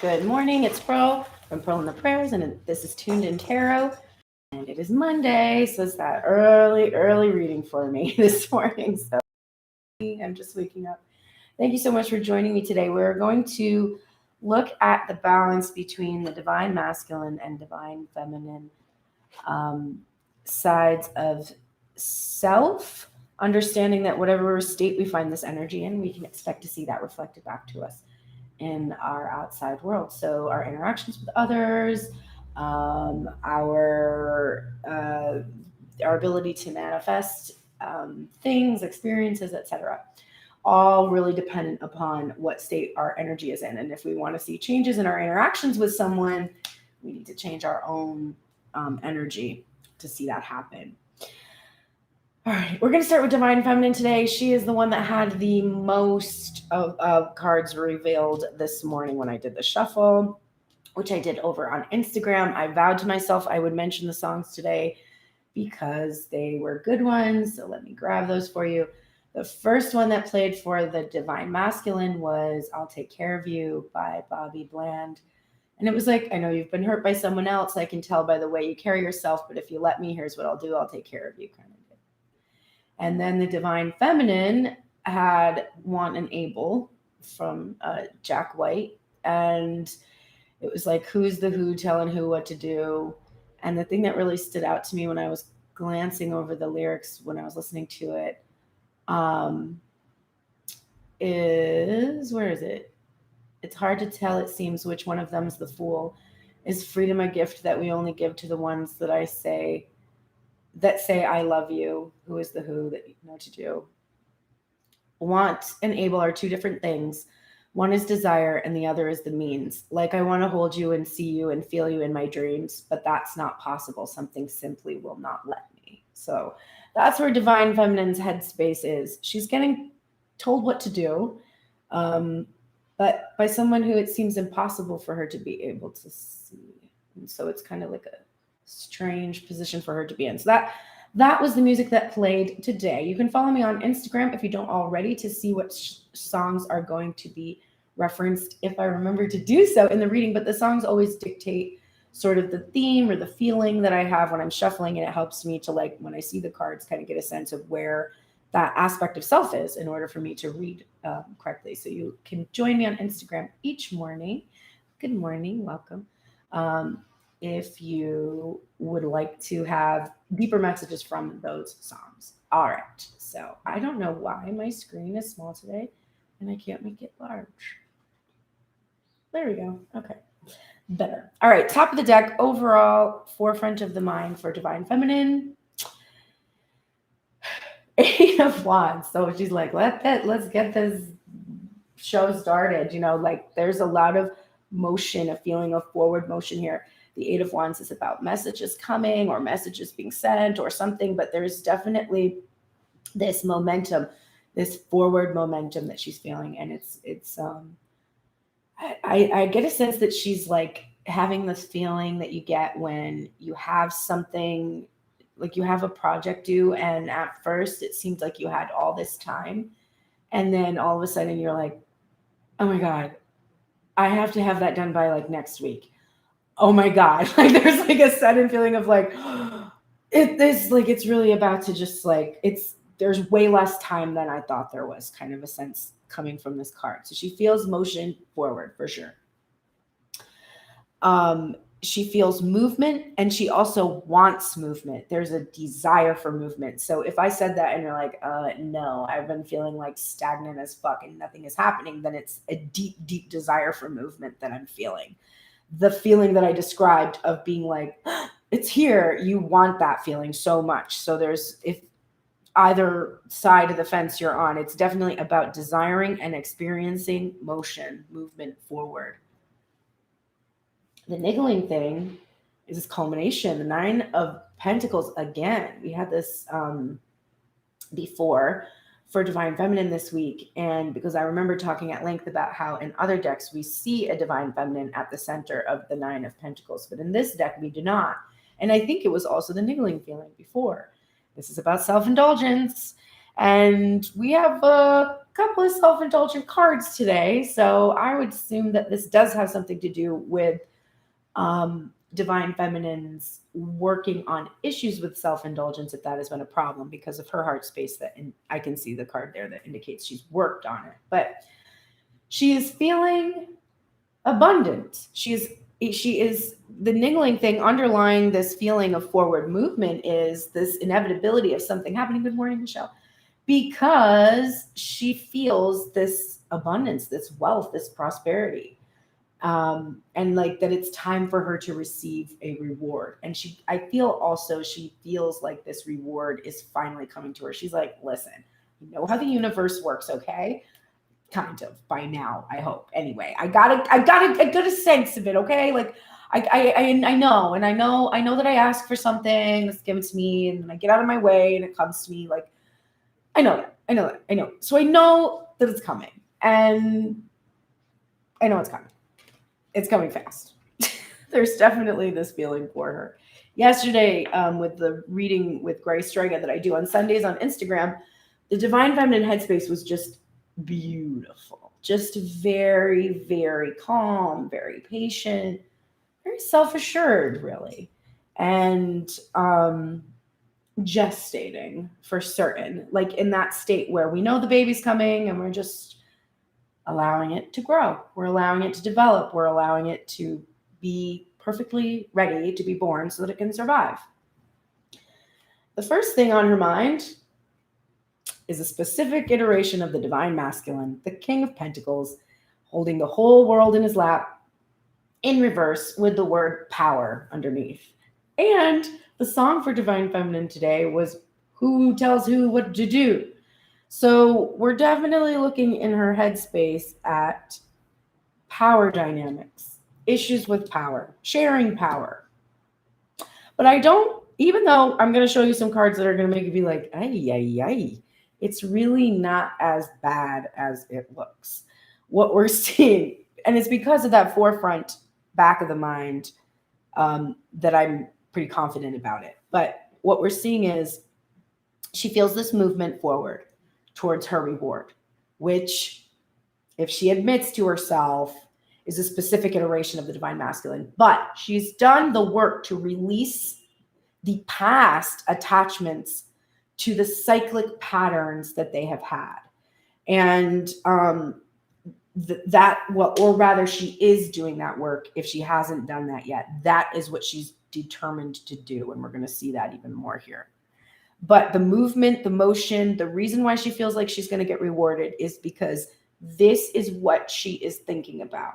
Good morning, it's Pearl from Pearl and the Prayers, and this is Tuned in Tarot. And it is Monday, so it's that early reading for me this morning. So I'm just waking up. Thank you so much for joining me today. We're going to look at the balance between the divine masculine and divine feminine sides of self, understanding that whatever state we find this energy in, we can expect to see that reflected back to us in our outside world. So our interactions with others, our ability to manifest things, experiences, etc., all really dependent upon what state our energy is in. And if we want to see changes in our interactions with someone, we need to change our own energy to see that happen. All right, we're going to start with Divine Feminine today. She is the one that had the most of cards revealed this morning when I did the shuffle, which I did over on Instagram. I vowed to myself I would mention the songs today because they were good ones. So let me grab those for you. The first one that played for the Divine Masculine was I'll Take Care of You by Bobby Bland. And it was like, I know you've been hurt by someone else. I can tell by the way you carry yourself, but if you let me, here's what I'll do. I'll take care of you, kind of. And then the Divine Feminine had Want and Able from Jack White. And it was like, who's the who telling who what to do? And the thing that really stood out to me when I was glancing over the lyrics, when I was listening to it, is, where is it? It's hard to tell, it seems, which one of them's the fool. Is freedom a gift that we only give to the ones that say I love you? Who is the who that you know to do? Want and able are two different things. One is desire and the other is the means. Like I want to hold you and see you and feel you in my dreams, but that's not possible. Something simply will not let me. So that's where Divine Feminine's headspace is. She's getting told what to do, but by someone who it seems impossible for her to be able to see. And so it's kind of like a strange position for her to be in. So that was the music that played today. You can follow me on Instagram if you don't already to see what songs are going to be referenced if I remember to do so in the reading. But the songs always dictate sort of the theme or the feeling that I have when I'm shuffling, and it helps me to, like, when I see the cards, kind of get a sense of where that aspect of self is in order for me to read correctly. So you can join me on Instagram each morning. Good morning, welcome. If you would like to have deeper messages from those songs. All right, so I don't know why my screen is small today and I can't make it large. There we go. Okay, better. All right, top of the deck, overall, forefront of the mind for Divine Feminine. 8 of Wands. So she's like, let's get this show started. You know, like there's a lot of motion, a feeling of forward motion here. The 8 of Wands is about messages coming or messages being sent or something, but there's definitely this momentum, this forward momentum that she's feeling. And I get a sense that she's like having this feeling that you get when you have something, like you have a project due, and at first it seemed like you had all this time. And then all of a sudden you're like, oh my God, I have to have that done by like next week. Oh my God. Like there's like a sudden feeling of like, it's really about to just like, there's way less time than I thought there was, kind of a sense coming from this card. So she feels motion forward for sure. She feels movement, and she also wants movement. There's a desire for movement. So if I said that and you're like, no, I've been feeling like stagnant as fuck and nothing is happening, then it's a deep, deep desire for movement that I'm feeling. The feeling that I described of being like, it's here, you want that feeling so much. So if either side of the fence you're on, it's definitely about desiring and experiencing motion, movement forward. The niggling thing is this culmination, the 9 of Pentacles again. We had this before for Divine Feminine this week, and because I remember talking at length about how in other decks we see a Divine Feminine at the center of the 9 of Pentacles, but in this deck we do not. And I think it was also the niggling feeling before. This is about self-indulgence, and we have a couple of self-indulgent cards today. So I would assume that this does have something to do with divine feminines working on issues with self-indulgence, if that has been a problem, because of her heart space. That, and I can see the card there that indicates she's worked on it. But she is feeling abundant. She is the niggling thing underlying this feeling of forward movement is this inevitability of something happening. Good morning, Michelle. Because she feels this abundance, this wealth, this prosperity. And like that it's time for her to receive a reward. And I feel also she feels like this reward is finally coming to her. She's like, listen, you know how the universe works, okay? Kind of by now, I hope. Anyway, I got a sense of it, okay? Like I know, and I know that I ask for something, it's given to me, and then I get out of my way and it comes to me. Like I know. So I know that it's coming, and I know it's coming. It's coming fast. There's definitely this feeling for her. Yesterday, with the reading with Grace Strega that I do on Sundays on Instagram, the Divine Feminine Headspace was just beautiful. Just very, very calm, very patient, very self-assured, really. And gestating for certain, like in that state where we know the baby's coming and we're just allowing it to grow. We're allowing it to develop. We're allowing it to be perfectly ready to be born so that it can survive. The first thing on her mind is a specific iteration of the divine masculine, the King of Pentacles, holding the whole world in his lap in reverse with the word power underneath. And the song for Divine Feminine today was Who Tells Who What to Do? So we're definitely looking in her headspace at power dynamics, issues with power, sharing power. But I don't, even though I'm going to show you some cards that are going to make you be like, ay, it's really not as bad as it looks. What we're seeing, and it's because of that forefront back of the mind that I'm pretty confident about it. But what we're seeing is she feels this movement forward towards her reward, which, if she admits to herself, is a specific iteration of the divine masculine. But she's done the work to release the past attachments to the cyclic patterns that they have had. And or rather, she is doing that work if she hasn't done that yet. That is what she's determined to do. And we're going to see that even more here. But the movement, the motion, the reason why she feels like she's going to get rewarded is because this is what she is thinking about.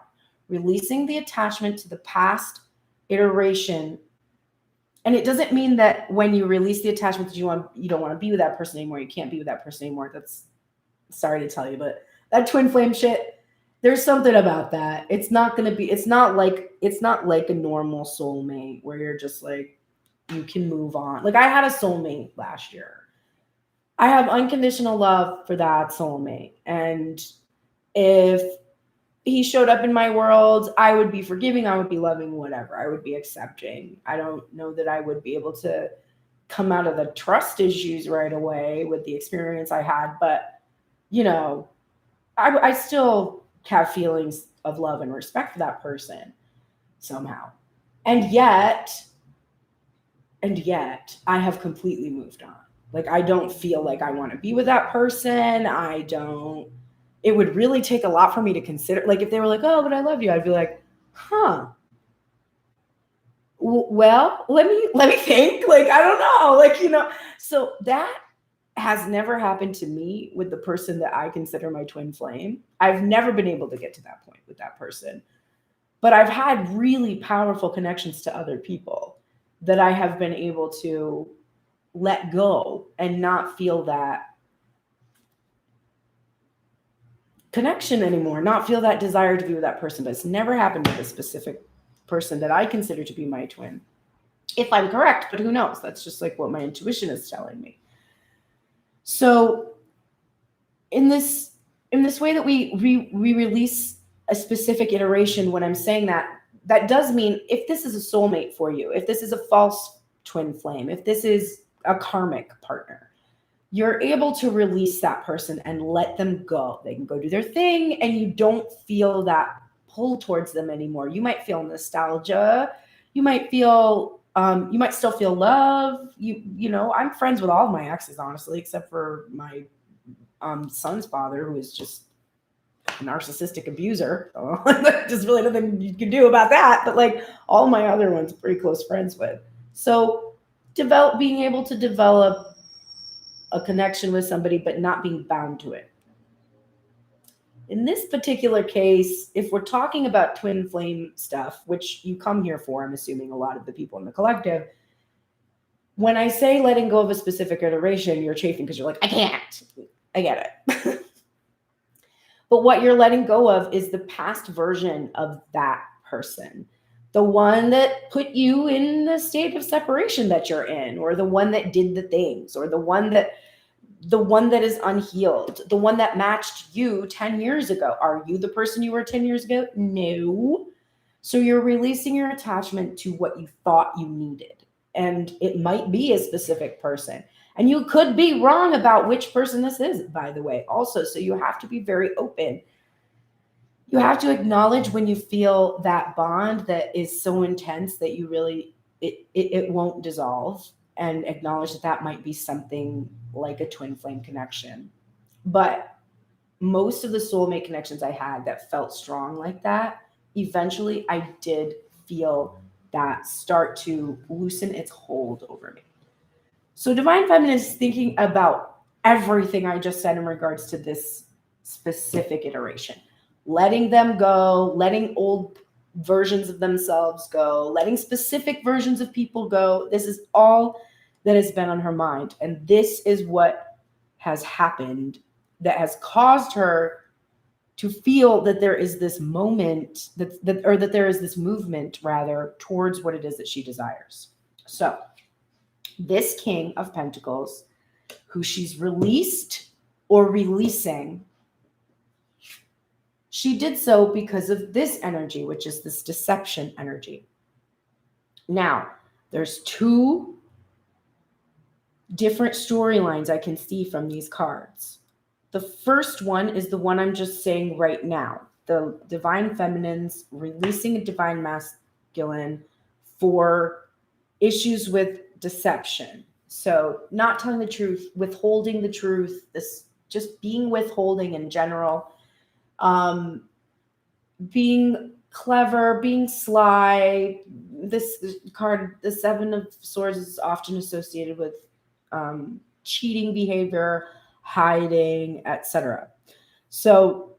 Releasing the attachment to the past iteration. And it doesn't mean that when you release the attachment that you don't want to be with that person anymore. You can't be with that person anymore. That's, sorry to tell you, but that twin flame shit, there's something about that. It's not like a normal soulmate where you're just like, you can move on. Like I had a soulmate last year. I have unconditional love for that soulmate. And if he showed up in my world, I would be forgiving, I would be loving, whatever. I would be accepting. I don't know that I would be able to come out of the trust issues right away with the experience I had. But, you know, I still have feelings of love and respect for that person somehow. And yet I have completely moved on. Like, I don't feel like I want to be with that person. It would really take a lot for me to consider. Like, if they were like, oh, but I love you, I'd be like, huh. Well, let me think. Like, I don't know. Like, you know, so that has never happened to me with the person that I consider my twin flame. I've never been able to get to that point with that person. But I've had really powerful connections to other people that I have been able to let go and not feel that connection anymore, not feel that desire to be with that person. But it's never happened with a specific person that I consider to be my twin. If I'm correct, but who knows? That's just like what my intuition is telling me. So in this way that we release a specific iteration, when I'm saying that does mean if this is a soulmate for you, if this is a false twin flame, if this is a karmic partner, you're able to release that person and let them go. They can go do their thing, and you don't feel that pull towards them anymore. You might feel nostalgia. You might feel, you might still feel love. You know, I'm friends with all of my exes, honestly, except for my son's father, who is just a narcissistic abuser. Just really nothing you can do about that. But like all my other ones, pretty close friends with. So being able to develop a connection with somebody, but not being bound to it. In this particular case, if we're talking about twin flame stuff, which you come here for, I'm assuming a lot of the people in the collective, when I say letting go of a specific iteration, you're chafing because you're like, I can't. I get it. But what you're letting go of is the past version of that person. The one that put you in the state of separation that you're in, or the one that did the things, or the one that is unhealed, the one that matched you 10 years ago. Are you the person you were 10 years ago? No. So you're releasing your attachment to what you thought you needed. And it might be a specific person. And you could be wrong about which person this is, by the way, also. So you have to be very open. You have to acknowledge when you feel that bond that is so intense that you really, it won't dissolve, and acknowledge that might be something like a twin flame connection. But most of the soulmate connections I had that felt strong like that, eventually I did feel that start to loosen its hold over me. So Divine Feminine is thinking about everything I just said in regards to this specific iteration. Letting them go, letting old versions of themselves go, letting specific versions of people go. This is all that has been on her mind. And this is what has happened that has caused her to feel that there is this moment, that there is this movement, rather, towards what it is that she desires. So this King of Pentacles, who she's released or releasing, she did so because of this energy, which is this deception energy. Now, there's two different storylines I can see from these cards. The first one is the one I'm just saying right now. The Divine Feminines releasing a Divine Masculine for issues with deception. So not telling the truth, withholding the truth, this just being withholding in general, being clever, being sly. This card, the Seven of Swords, is often associated with cheating behavior, hiding, etc. So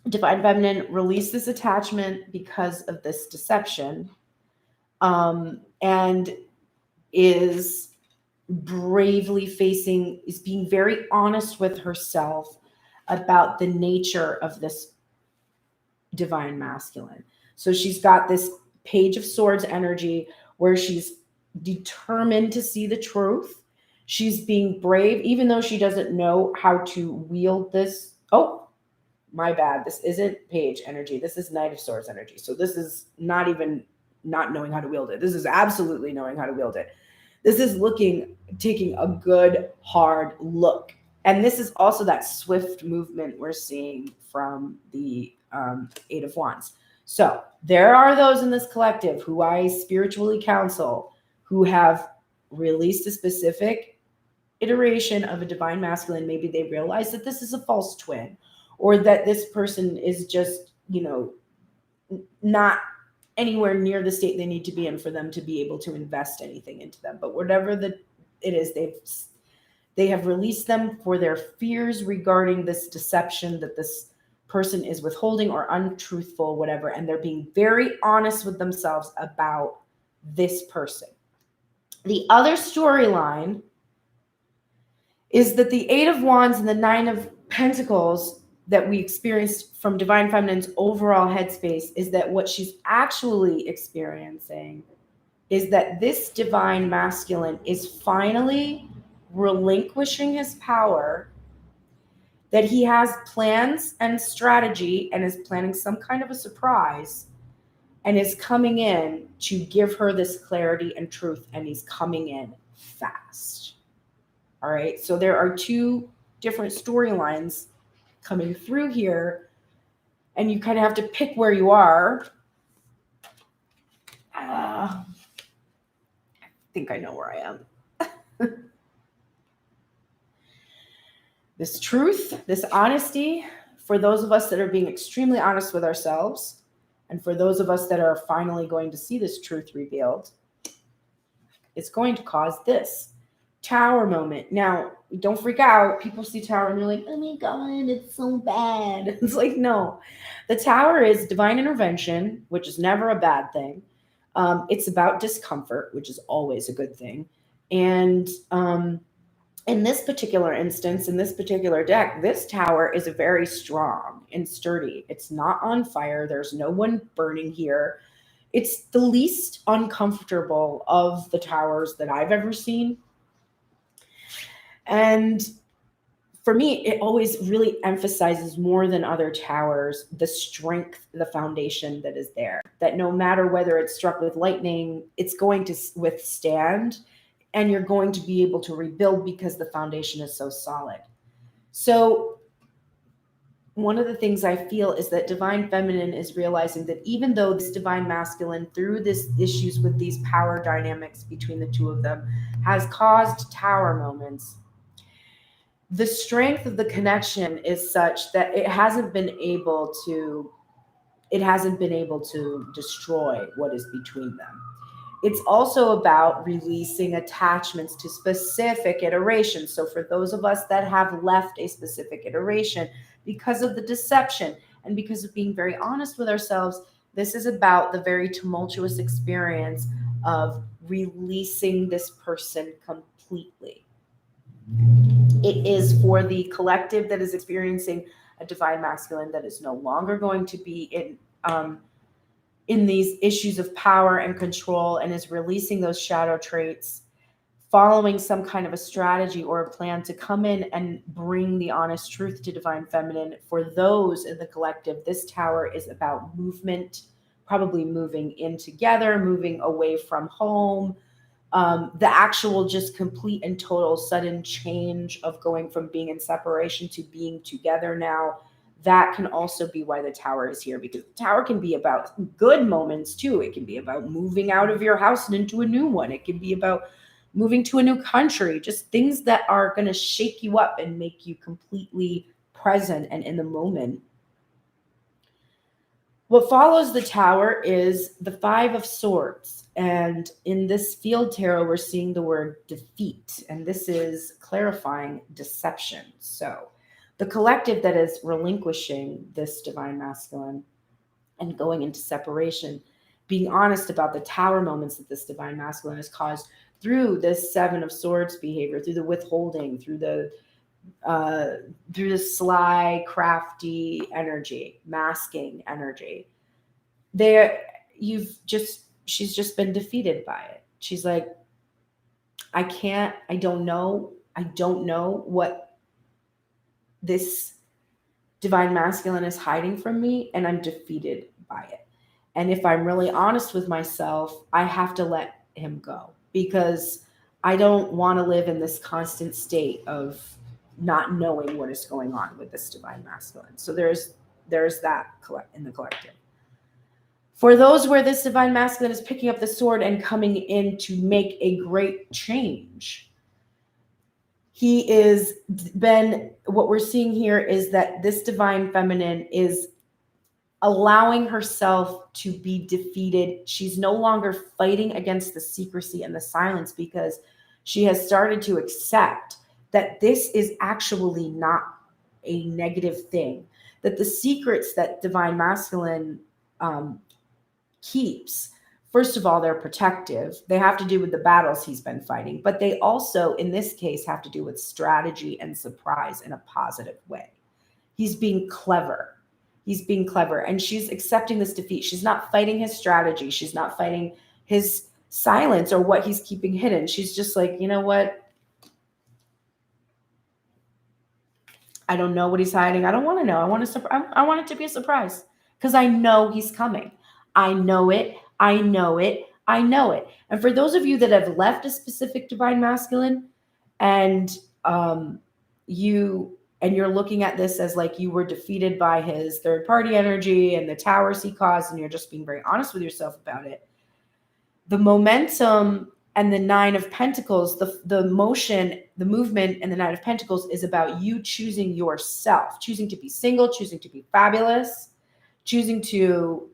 Divine Feminine released this attachment because of this deception, and is bravely is being very honest with herself about the nature of this Divine Masculine. So she's got this Page of Swords energy where she's determined to see the truth. She's being brave, even though she doesn't know how to wield this. Oh, my bad. This isn't Page energy. This is Knight of Swords energy. So this is not even not knowing how to wield it. This is absolutely knowing how to wield it. This is taking a good, hard look. And this is also that swift movement we're seeing from the Eight of Wands. So there are those in this collective who I spiritually counsel who have released a specific iteration of a Divine Masculine. Maybe they realize that this is a false twin, or that this person is just, not anywhere near the state they need to be in for them to be able to invest anything into them. But whatever it is, they have released them for their fears regarding this deception that this person is withholding or untruthful, whatever. And they're being very honest with themselves about this person. The other storyline is that the Eight of Wands and the Nine of Pentacles that we experienced from Divine Feminine's overall headspace is that what she's actually experiencing is that this Divine Masculine is finally relinquishing his power, that he has plans and strategy and is planning some kind of a surprise and is coming in to give her this clarity and truth, and he's coming in fast. All right. So there are two different storylines coming through here, and you kind of have to pick where you are. I think I know where I am. This truth, this honesty, for those of us that are being extremely honest with ourselves, and for those of us that are finally going to see this truth revealed, it's going to cause this Tower moment. Now, don't freak out. People see Tower and they're like, oh my God, it's so bad. It's like, no. The Tower is divine intervention, which is never a bad thing. It's about discomfort, which is always a good thing. And in this particular instance, in this particular deck, this Tower is very strong and sturdy. It's not on fire. There's no one burning here. It's the least uncomfortable of the towers that I've ever seen. And for me, it always really emphasizes more than other towers the strength, the foundation that is there. That no matter whether it's struck with lightning, it's going to withstand, and you're going to be able to rebuild because the foundation is so solid. So one of the things I feel is that divine feminine is realizing that even though this divine masculine, through this issues with these power dynamics between the two of them, has caused Tower moments, the strength of the connection is such that it hasn't been able to destroy what is between them. It's also about releasing attachments to specific iterations. So for those of us that have left a specific iteration because of the deception and because of being very honest with ourselves, this is about the very tumultuous experience of releasing this person completely. It is for the collective that is experiencing a divine masculine that is no longer going to be in these issues of power and control, and is releasing those shadow traits, following some kind of a strategy or a plan to come in and bring the honest truth to divine feminine. For those in the collective, this Tower is about movement, probably moving in together, moving away from home. The actual just complete and total sudden change of going from being in separation to being together now, that can also be why the Tower is here, because the Tower can be about good moments too. It can be about moving out of your house and into a new one. It can be about moving to a new country, just things that are going to shake you up and make you completely present and in the moment. What follows the Tower is the Five of Swords. And in this field tarot, we're seeing the word defeat. And this is clarifying deception. So the collective that is relinquishing this divine masculine and going into separation, being honest about the Tower moments that this divine masculine has caused through this Seven of Swords behavior, through the withholding, through the sly, crafty energy, masking energy. She's just been defeated by it. She's like, I don't know what this divine masculine is hiding from me, and I'm defeated by it. And if I'm really honest with myself, I have to let him go, because I don't want to live in this constant state of not knowing what is going on with this divine masculine. So there's that in the collective. For those where this divine masculine is picking up the sword and coming in to make a great change, what we're seeing here is that this divine feminine is allowing herself to be defeated. She's no longer fighting against the secrecy and the silence, because she has started to accept that this is actually not a negative thing, that the secrets that divine masculine keeps, first of all, they're protective. They have to do with the battles he's been fighting, but they also, in this case, have to do with strategy and surprise in a positive way. He's being clever. And she's accepting this defeat. She's not fighting his strategy. She's not fighting his silence or what he's keeping hidden. She's just like, you know what? I don't know what he's hiding. I don't want to know. I want it to be a surprise, because I know he's coming. I know it. And for those of you that have left a specific divine masculine and you're looking at this as like you were defeated by his third party energy and the towers he caused, and you're just being very honest with yourself about it. The momentum and the Nine of Pentacles, the motion, the movement, and the Nine of Pentacles is about you choosing yourself, choosing to be single, choosing to be fabulous, choosing to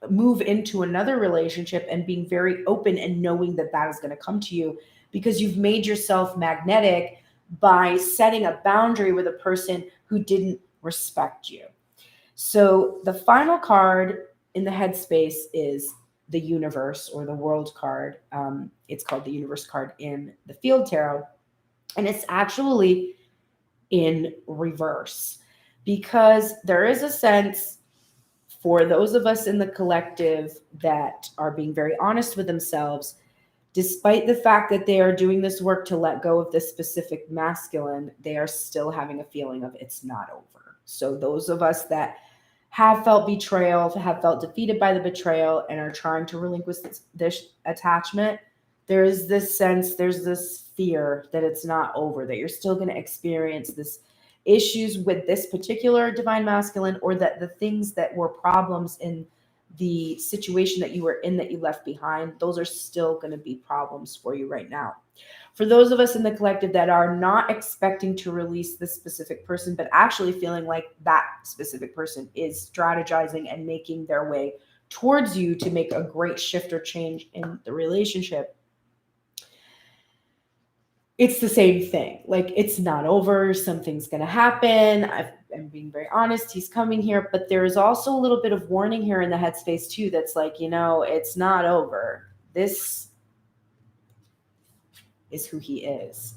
move into another relationship and being very open and knowing that that is going to come to you because you've made yourself magnetic by setting a boundary with a person who didn't respect you. So the final card in the headspace is the universe or the world card. It's called the universe card in the field tarot. And it's actually in reverse because there is a sense for those of us in the collective that are being very honest with themselves, despite the fact that they are doing this work to let go of this specific masculine, they are still having a feeling of it's not over. So those of us that have felt betrayal, have felt defeated by the betrayal, and are trying to relinquish this attachment, there is this sense, there's this fear that it's not over, that you're still going to experience this issues with this particular divine masculine, or that the things that were problems in the situation that you were in that you left behind, those are still going to be problems for you right now. For those of us in the collective that are not expecting to release this specific person, but actually feeling like that specific person is strategizing and making their way towards you to make a great shift or change in the relationship, it's the same thing. Like, it's not over. Something's going to happen. I'm being very honest. He's coming here, but there is also a little bit of warning here in the headspace too. That's like, it's not over. This is who he is,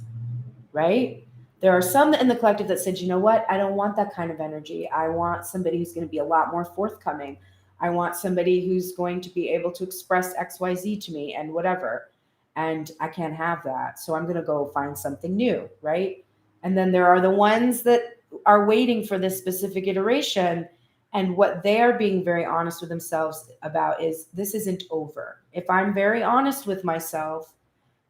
right? There are some in the collective that said, you know what? I don't want that kind of energy. I want somebody who's going to be a lot more forthcoming. I want somebody who's going to be able to express XYZ to me and whatever. And I can't have that. So I'm going to go find something new, right? And then there are the ones that are waiting for this specific iteration. And what they are being very honest with themselves about is this isn't over. If I'm very honest with myself,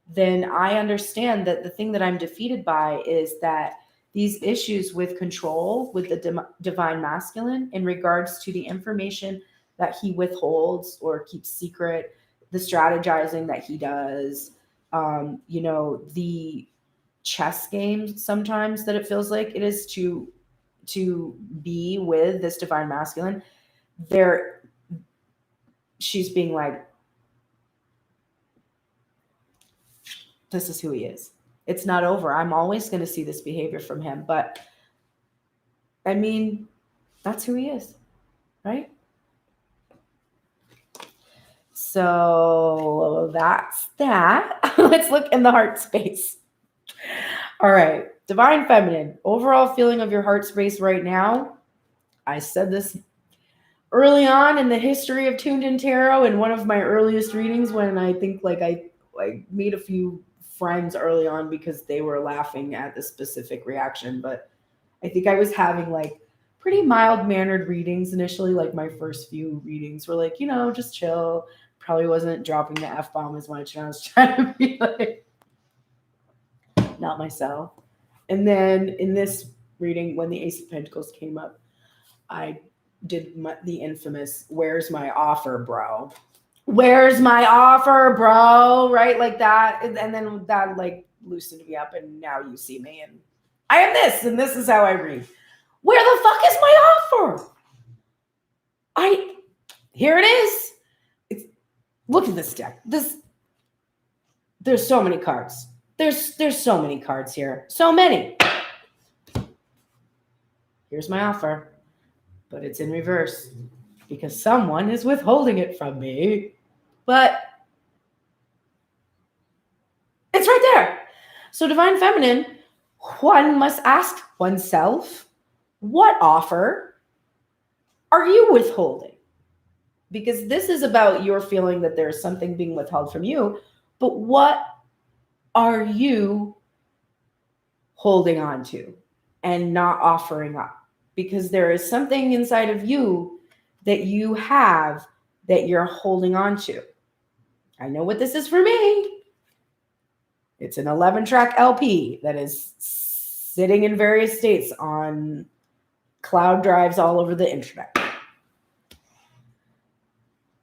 then I understand that the thing that I'm defeated by is that these issues with control, with the divine masculine in regards to the information that he withholds or keeps secret, the strategizing that he does, the chess game sometimes that it feels like it is to be with this divine masculine. She's being like, this is who he is. It's not over. I'm always going to see this behavior from him. But I mean, that's who he is, right? So that's that. Let's look in the heart space. All right. Divine feminine. Overall feeling of your heart space right now. I said this early on in the history of Tuned In Tarot in one of my earliest readings when I think I made a few friends early on because they were laughing at the specific reaction. But I think I was having pretty mild-mannered readings initially. Like my first few readings were just chill. Probably wasn't dropping the F-bomb as much. And I was trying to be not myself. And then in this reading, when the Ace of Pentacles came up, I did the infamous, where's my offer, bro? Where's my offer, bro? Right? Like that. And then that loosened me up. And now you see me. And I am this. And this is how I read. Where the fuck is my offer? Here it is. Look at this deck. There's so many cards. There's so many cards here. So many. Here's my offer. But it's in reverse because someone is withholding it from me. But it's right there. So divine feminine, one must ask oneself, what offer are you withholding? Because this is about your feeling that there's something being withheld from you, but what are you holding on to and not offering up? Because there is something inside of you that you have that you're holding on to. I know what this is for me. It's an 11-track LP that is sitting in various states on cloud drives all over the internet.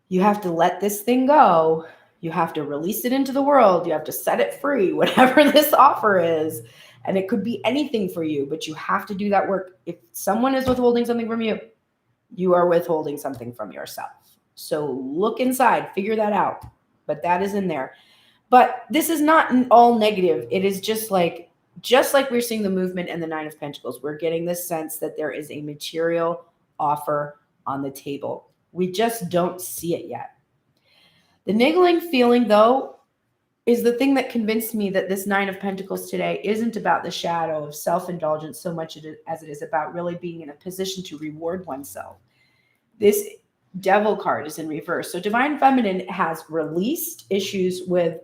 You have to let this thing go. You have to release it into the world. You have to set it free, whatever this offer is. And it could be anything for you, but you have to do that work. If someone is withholding something from you, you are withholding something from yourself. So look inside, figure that out. But that is in there. But this is not all negative. It is just like we're seeing the movement and the Nine of Pentacles. We're getting this sense that there is a material offer on the table. We just don't see it yet. The niggling feeling, though, is the thing that convinced me that this Nine of Pentacles today isn't about the shadow of self-indulgence so much as it is about really being in a position to reward oneself. This Devil card is in reverse. So Divine Feminine has released issues with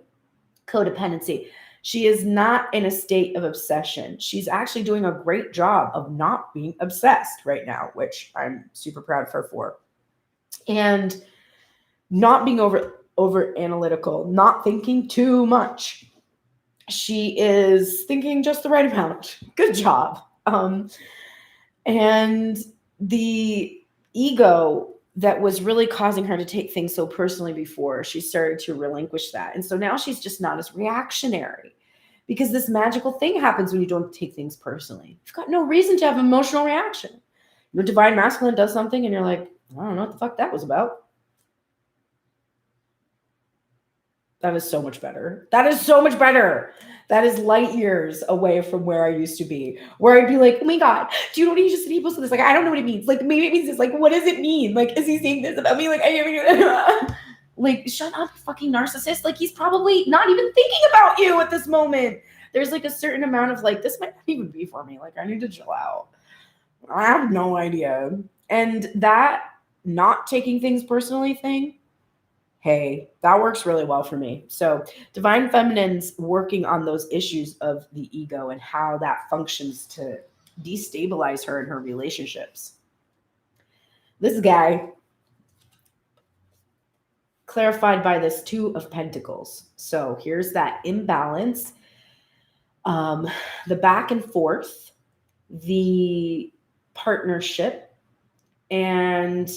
codependency. She is not in a state of obsession. She's actually doing a great job of not being obsessed right now, which I'm super proud of her for. And not being over analytical, not thinking too much. She is thinking just the right amount. Good job. And the ego that was really causing her to take things so personally before, she started to relinquish that. And so now she's just not as reactionary, because this magical thing happens when you don't take things personally. You've got no reason to have emotional reaction. Your Divine Masculine does something and you're like, I don't know what the fuck that was about. That is so much better. That is so much better. That is light years away from where I used to be, where I'd be like, oh my God, do you know what he just said? He posted this. Like, I don't know what it means. Like, maybe it means this. Like, what does it mean? Like, is he saying this about me? Like, like, shut up, you fucking narcissist. Like, he's probably not even thinking about you at this moment. There's like a certain amount of like, this might not even be for me. Like, I need to chill out. I have no idea. And that not taking things personally thing, hey, that works really well for me. So Divine Feminine's working on those issues of the ego and how that functions to destabilize her in her relationships. This guy, clarified by this Two of Pentacles. So here's that imbalance, the back and forth, the partnership, and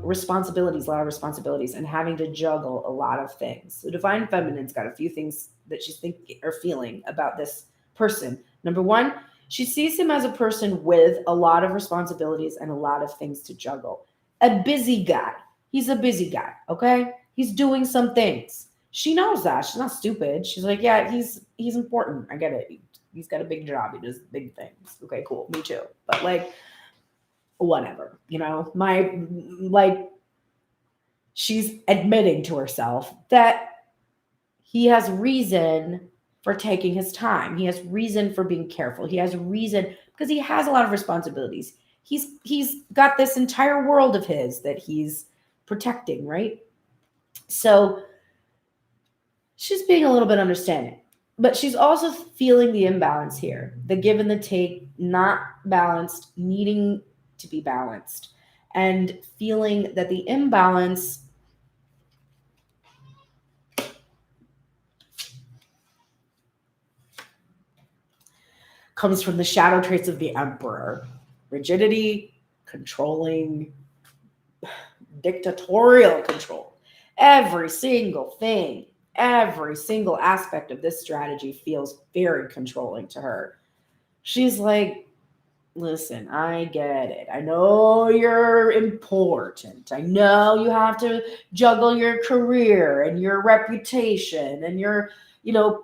responsibilities, a lot of responsibilities, and having to juggle a lot of things. So Divine Feminine's got a few things that she's thinking or feeling about this person. Number one, she sees him as a person with a lot of responsibilities and a lot of things to juggle. A busy guy. He's a busy guy, okay? He's doing some things. She knows that. She's not stupid. She's like, yeah, he's important. I get it. He's got a big job. He does big things. Okay, cool. Me too. But like, whatever, you know, she's admitting to herself that he has reason for taking his time. He has reason for being careful. He has reason because he has a lot of responsibilities. He's got this entire world of his that he's protecting, right? So she's being a little bit understanding, but she's also feeling the imbalance here, the give and the take, not balanced, needing to be balanced, and feeling that the imbalance comes from the shadow traits of the Emperor: rigidity, controlling, dictatorial control. Every single thing, every single aspect of this strategy feels very controlling to her. She's like, listen, I get it. I know you're important. I know you have to juggle your career and your reputation and your,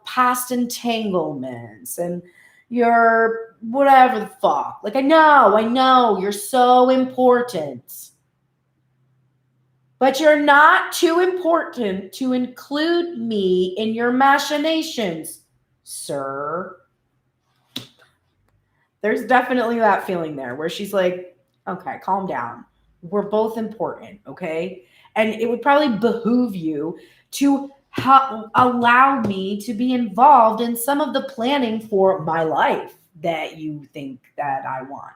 past entanglements and your whatever the fuck. Like, I know you're so important. But you're not too important to include me in your machinations, sir. There's definitely that feeling there where she's like, okay, calm down. We're both important, okay? And it would probably behoove you to allow me to be involved in some of the planning for my life that you think that I want.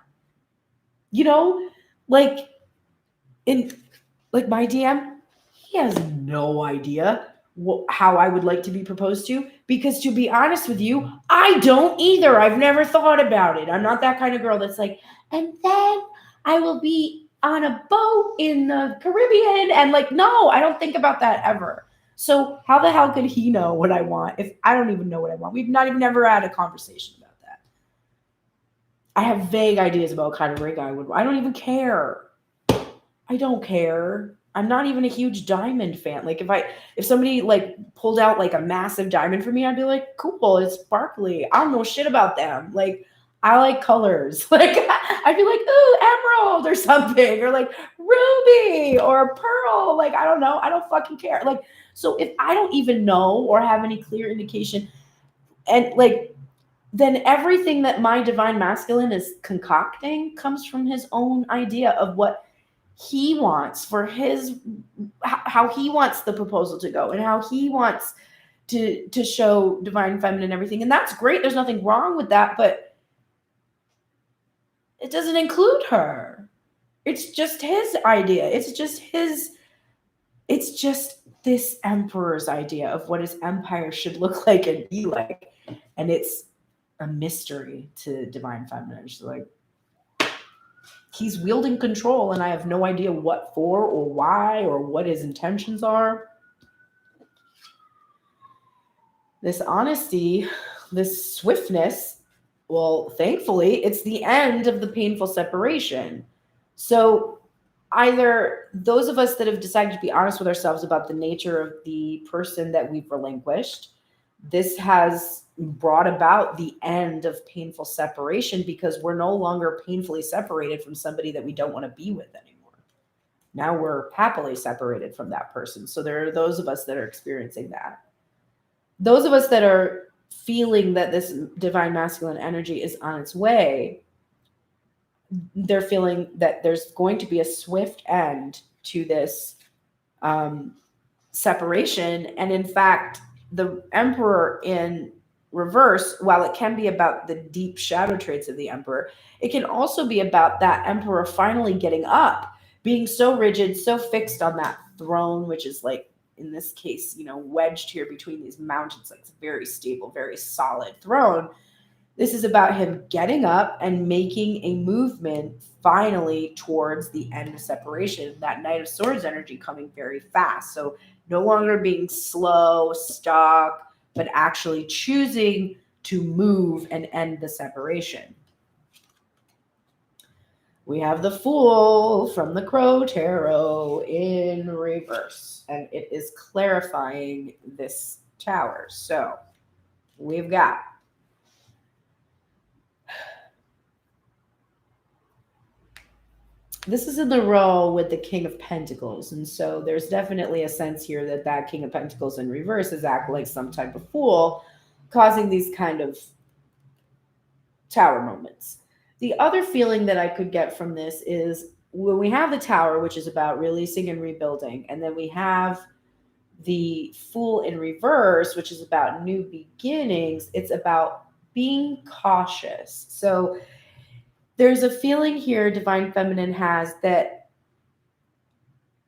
Like my DM, he has no idea how I would like to be proposed to, because to be honest with you, I don't either. I've never thought about it. I'm not that kind of girl that's like, and then I will be on a boat in the Caribbean. And like, no, I don't think about that ever. So how the hell could he know what I want if I don't even know what I want? We've not even never had a conversation about that. I have vague ideas about what kind of ring I would. I don't even care. I don't care. I'm not even a huge diamond fan. Like if somebody like pulled out like a massive diamond for me, I'd be like, cool, it's sparkly. I don't know shit about them. Like I like colors. Like I'd be like, ooh, emerald or something, or like ruby or pearl. Like I don't know. I don't fucking care. Like so if I don't even know or have any clear indication, and like then everything that my divine masculine is concocting comes from his own idea of what he wants for his, how he wants the proposal to go and how he wants to show divine feminine and everything. And that's great. There's nothing wrong with that, but it doesn't include her. It's just his idea. It's just this emperor's idea of what his empire should look like and be like. And it's a mystery to divine feminine. She's like, he's wielding control and I have no idea what for or why or what his intentions are. This honesty, this swiftness, well, thankfully, it's the end of the painful separation. So either those of us that have decided to be honest with ourselves about the nature of the person that we've relinquished, this has brought about the end of painful separation because we're no longer painfully separated from somebody that we don't want to be with anymore. Now we're happily separated from that person. So there are those of us that are experiencing that. Those of us that are feeling that this divine masculine energy is on its way, they're feeling that there's going to be a swift end to this separation. And in fact, the emperor in reverse, while it can be about the deep shadow traits of the emperor, it can also be about that emperor finally getting up, being so rigid, so fixed on that throne, which is like, in this case, wedged here between these mountains, like it's a very stable, very solid throne. This is about him getting up and making a movement finally towards the end of separation. That Knight of Swords energy coming very fast. So no longer being slow, stuck, but actually choosing to move and end the separation. We have the Fool from the Crow Tarot in reverse, and it is clarifying this tower. So we've got this is in the row with the King of Pentacles. And so there's definitely a sense here that that King of Pentacles in reverse is acting like some type of fool, causing these kind of tower moments. The other feeling that I could get from this is when we have the tower, which is about releasing and rebuilding, and then we have the Fool in reverse, which is about new beginnings, it's about being cautious. So there's a feeling here divine feminine has that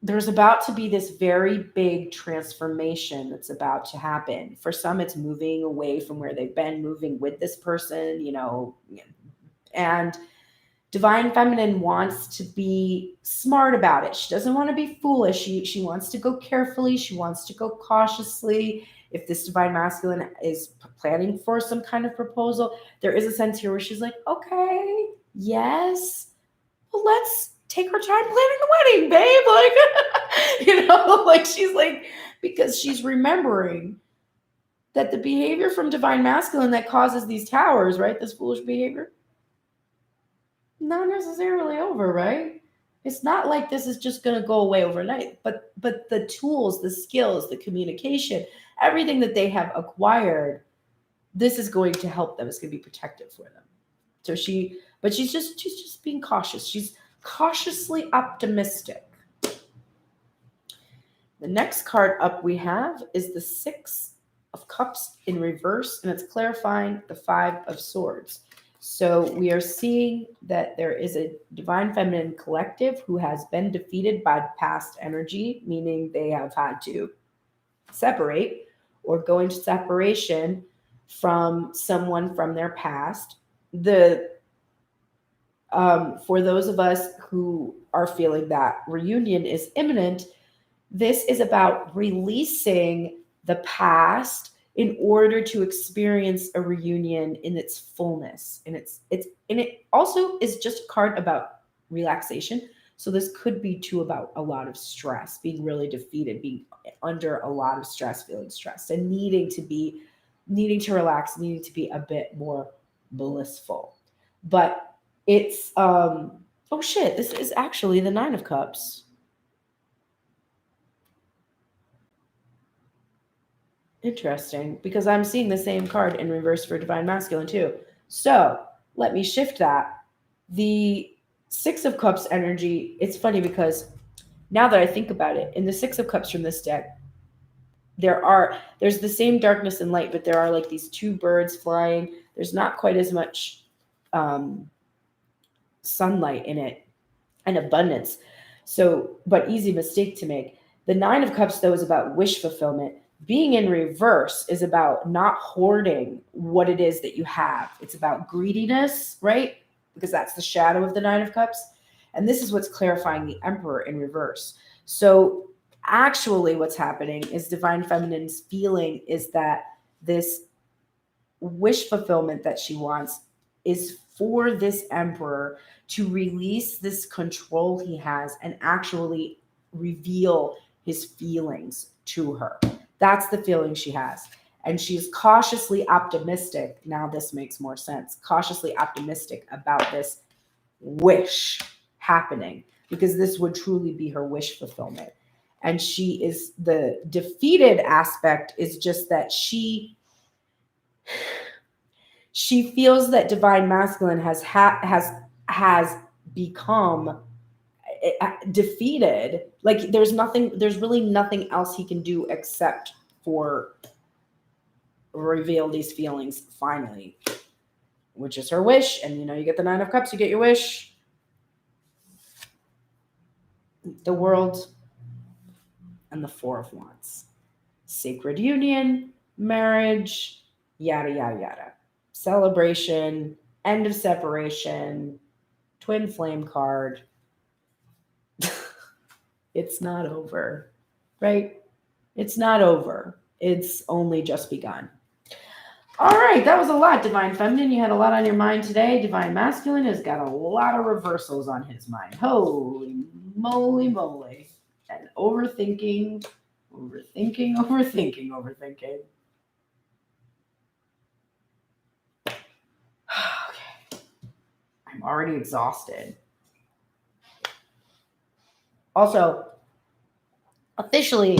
there's about to be this very big transformation that's about to happen. For some, it's moving away from where they've been, moving with this person, and divine feminine wants to be smart about it. She doesn't want to be foolish. She wants to go carefully. She wants to go cautiously. If this divine masculine is planning for some kind of proposal, there is a sense here where she's like, okay, yes, well, let's take our time planning the wedding, babe. Like, she's like, because she's remembering that the behavior from divine masculine that causes these towers, right? This foolish behavior, not necessarily over, right? It's not like this is just going to go away overnight, but the tools, the skills, the communication, everything that they have acquired, this is going to help them. It's going to be protective for them. So she's just being cautious. She's cautiously optimistic. The next card up we have is the Six of Cups in reverse, and it's clarifying the Five of Swords. So we are seeing that there is a divine feminine collective who has been defeated by past energy, meaning they have had to separate or go into separation from someone from their past. For those of us who are feeling that reunion is imminent, this is about releasing the past in order to experience a reunion in its fullness. And it also is just a card about relaxation. So this could be too about a lot of stress, being really defeated, being under a lot of stress, feeling stressed, and needing to relax, needing to be a bit more blissful. But it's oh shit, this is actually the Nine of Cups. Interesting, because I'm seeing the same card in reverse for Divine Masculine too. So let me shift that. The Six of Cups energy, it's funny because now that I think about it, in the Six of Cups from this deck, there's the same darkness and light, but there are like these two birds flying. There's not quite as much sunlight in it and abundance. So, but easy mistake to make. The Nine of Cups, though, is about wish fulfillment. Being in reverse is about not hoarding what it is that you have. It's about greediness, right? Because that's the shadow of the Nine of Cups. And this is what's clarifying the Emperor in reverse. So actually what's happening is Divine Feminine's feeling is that this wish fulfillment that she wants is for this Emperor to release this control he has and actually reveal his feelings to her. That's the feeling she has. And she's cautiously optimistic. Now this makes more sense. Cautiously optimistic about this wish happening, because this would truly be her wish fulfillment. And she is, the defeated aspect is just that she feels that Divine Masculine has become defeated. Like there's really nothing else he can do except for reveal these feelings finally, which is her wish. And you get the Nine of Cups, you get your wish. The World and the Four of Wands. Sacred union, marriage, yada, yada, yada. Celebration, end of separation, twin flame card. It's not over, right? It's not over. It's only just begun. All right, that was a lot, Divine Feminine. You had a lot on your mind today. Divine Masculine has got a lot of reversals on his mind. Holy moly. And overthinking. Okay. I'm already exhausted. Also, officially,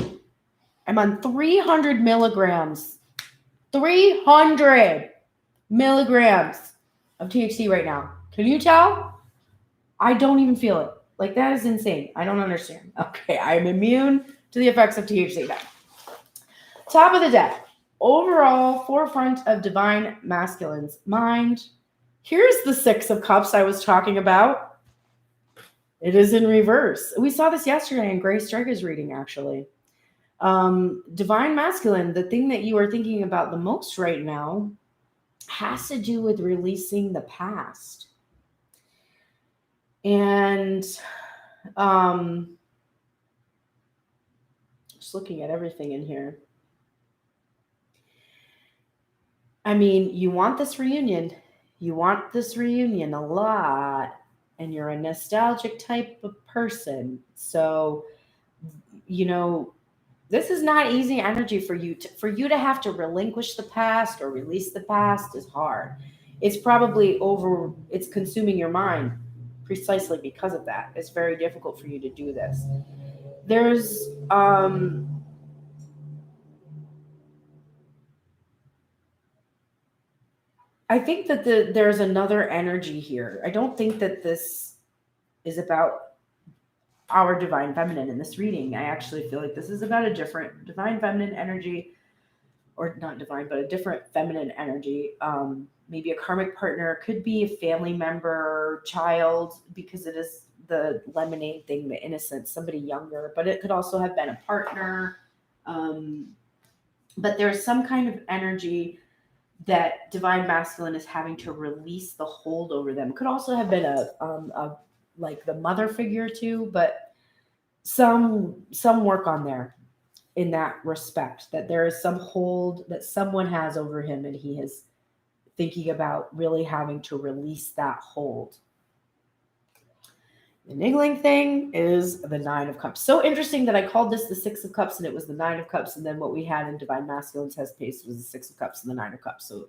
I'm on 300 milligrams. 300 milligrams of THC right now. Can you tell? I don't even feel it. Like, that is insane. I don't understand. Okay, I'm immune to the effects of THC now. Top of the deck. Overall, forefront of Divine Masculine's mind. Here's the Six of Cups I was talking about. It is in reverse. We saw this yesterday in Grace Striker's reading, actually. Divine Masculine, the thing that you are thinking about the most right now has to do with releasing the past. And just looking at everything in here. I mean, you want this reunion. You want this reunion a lot. And you're a nostalgic type of person. So, this is not easy energy for you to have to relinquish the past or release the past is hard. It's probably it's consuming your mind precisely because of that. It's very difficult for you to do this. There's I think that there's another energy here. I don't think that this is about our Divine Feminine in this reading. I actually feel like this is about a different Divine Feminine energy, or not divine, but a different feminine energy. Maybe a karmic partner, could be a family member, child, because it is the lemonade thing, the innocence, somebody younger, but it could also have been a partner, But there's some kind of energy that divine masculine is having to release the hold over them. Could also have been a like the mother figure too, but some work on there in that respect, that there is some hold that someone has over him, and he is thinking about really having to release that hold. The niggling thing is the Nine of Cups. So interesting that I called this the Six of Cups and it was the Nine of Cups, and then what we had in Divine Masculine's Headspace was the Six of Cups and the Nine of Cups. So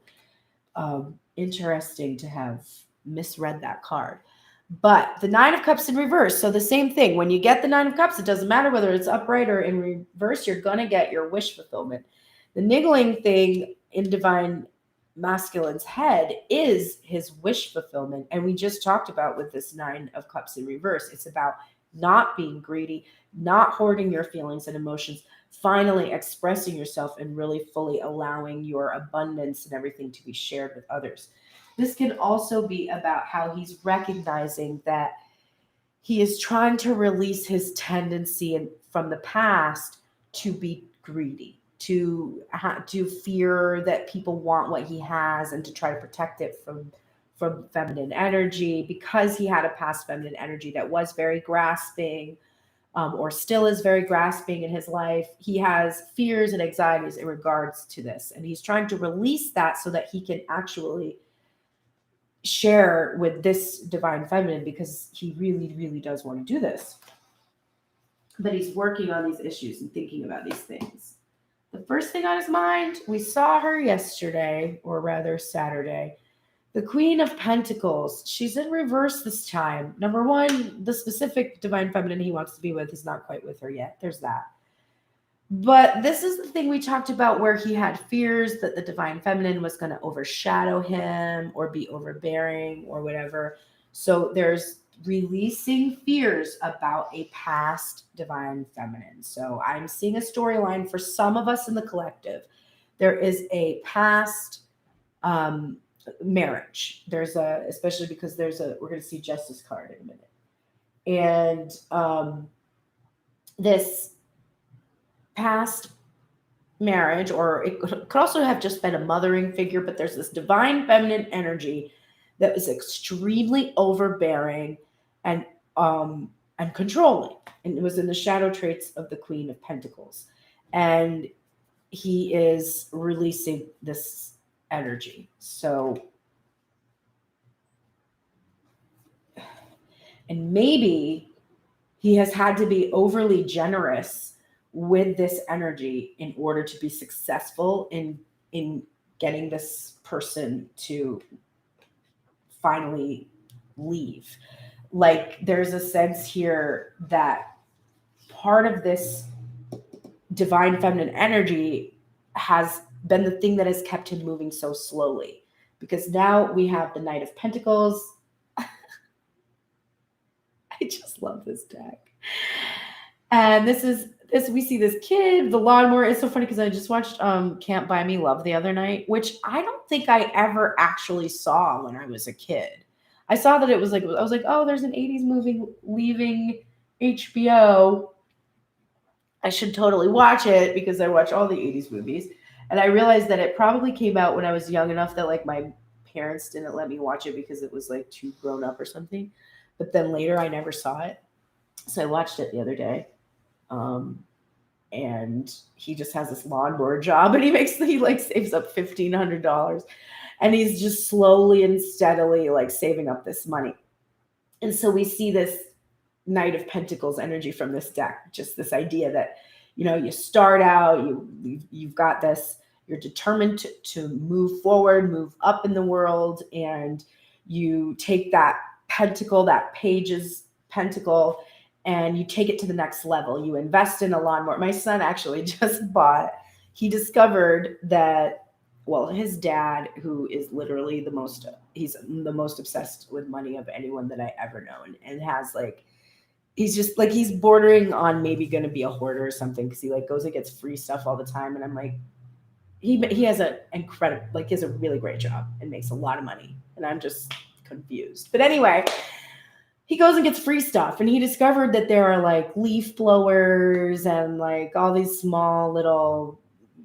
interesting to have misread that card. But the Nine of Cups in reverse. So the same thing. When you get the Nine of Cups, it doesn't matter whether it's upright or in reverse, you're going to get your wish fulfillment. The niggling thing in Divine Masculine's head is his wish fulfillment. And we just talked about with this Nine of Cups in reverse. It's about not being greedy, not hoarding your feelings and emotions, finally expressing yourself and really fully allowing your abundance and everything to be shared with others. This can also be about how he's recognizing that he is trying to release his tendency from the past to be greedy, to fear that people want what he has and to try to protect it from feminine energy, because he had a past feminine energy that was very grasping, or still is very grasping in his life. He has fears and anxieties in regards to this, and he's trying to release that so that he can actually share with this divine feminine, because he really, really does want to do this. But he's working on these issues and thinking about these things. The first thing on his mind, we saw her yesterday, or rather Saturday, the Queen of Pentacles. She's in reverse this time. Number one, the specific divine feminine he wants to be with is not quite with her yet. There's that. But this is the thing we talked about, where he had fears that the divine feminine was going to overshadow him or be overbearing or whatever. So there's releasing fears about a past divine feminine. So I'm seeing a storyline for some of us in the collective. There is a past marriage. Especially because we're going to see Justice card in a minute. And this past marriage, or it could also have just been a mothering figure, but there's this divine feminine energy that is extremely overbearing and controlling, and it was in the shadow traits of the Queen of Pentacles, and he is releasing this energy. So, and maybe he has had to be overly generous with this energy in order to be successful in getting this person to finally leave. Like, there's a sense here that part of this divine feminine energy has been the thing that has kept him moving so slowly, because now we have the Knight of Pentacles. I just love this deck. And we see this kid, the lawnmower. It's so funny because I just watched Can't Buy Me Love the other night, which I don't think I ever actually saw when I was a kid. I saw that it was like, I was like, oh, there's an 80s movie leaving HBO. I should totally watch it because I watch all the 80s movies. And I realized that it probably came out when I was young enough that like my parents didn't let me watch it because it was like too grown up or something. But then later I never saw it. So I watched it the other day. And he just has this lawnmower job, and he saves up $1,500, and he's just slowly and steadily like saving up this money. And so we see this Knight of Pentacles energy from this deck, just this idea that, you start out, you've got this, you're determined to move forward, move up in the world, and you take that pentacle, that page's pentacle, and you take it to the next level. You invest in a lawnmower. My son actually just he discovered that, well, his dad, who is literally he's the most obsessed with money of anyone that I ever known, and has he's bordering on maybe going to be a hoarder or something, because he goes and gets free stuff all the time. And I'm like, he has an incredible, he has a really great job and makes a lot of money. And I'm just confused. But anyway, he goes and gets free stuff, and he discovered that there are like leaf blowers and like all these small little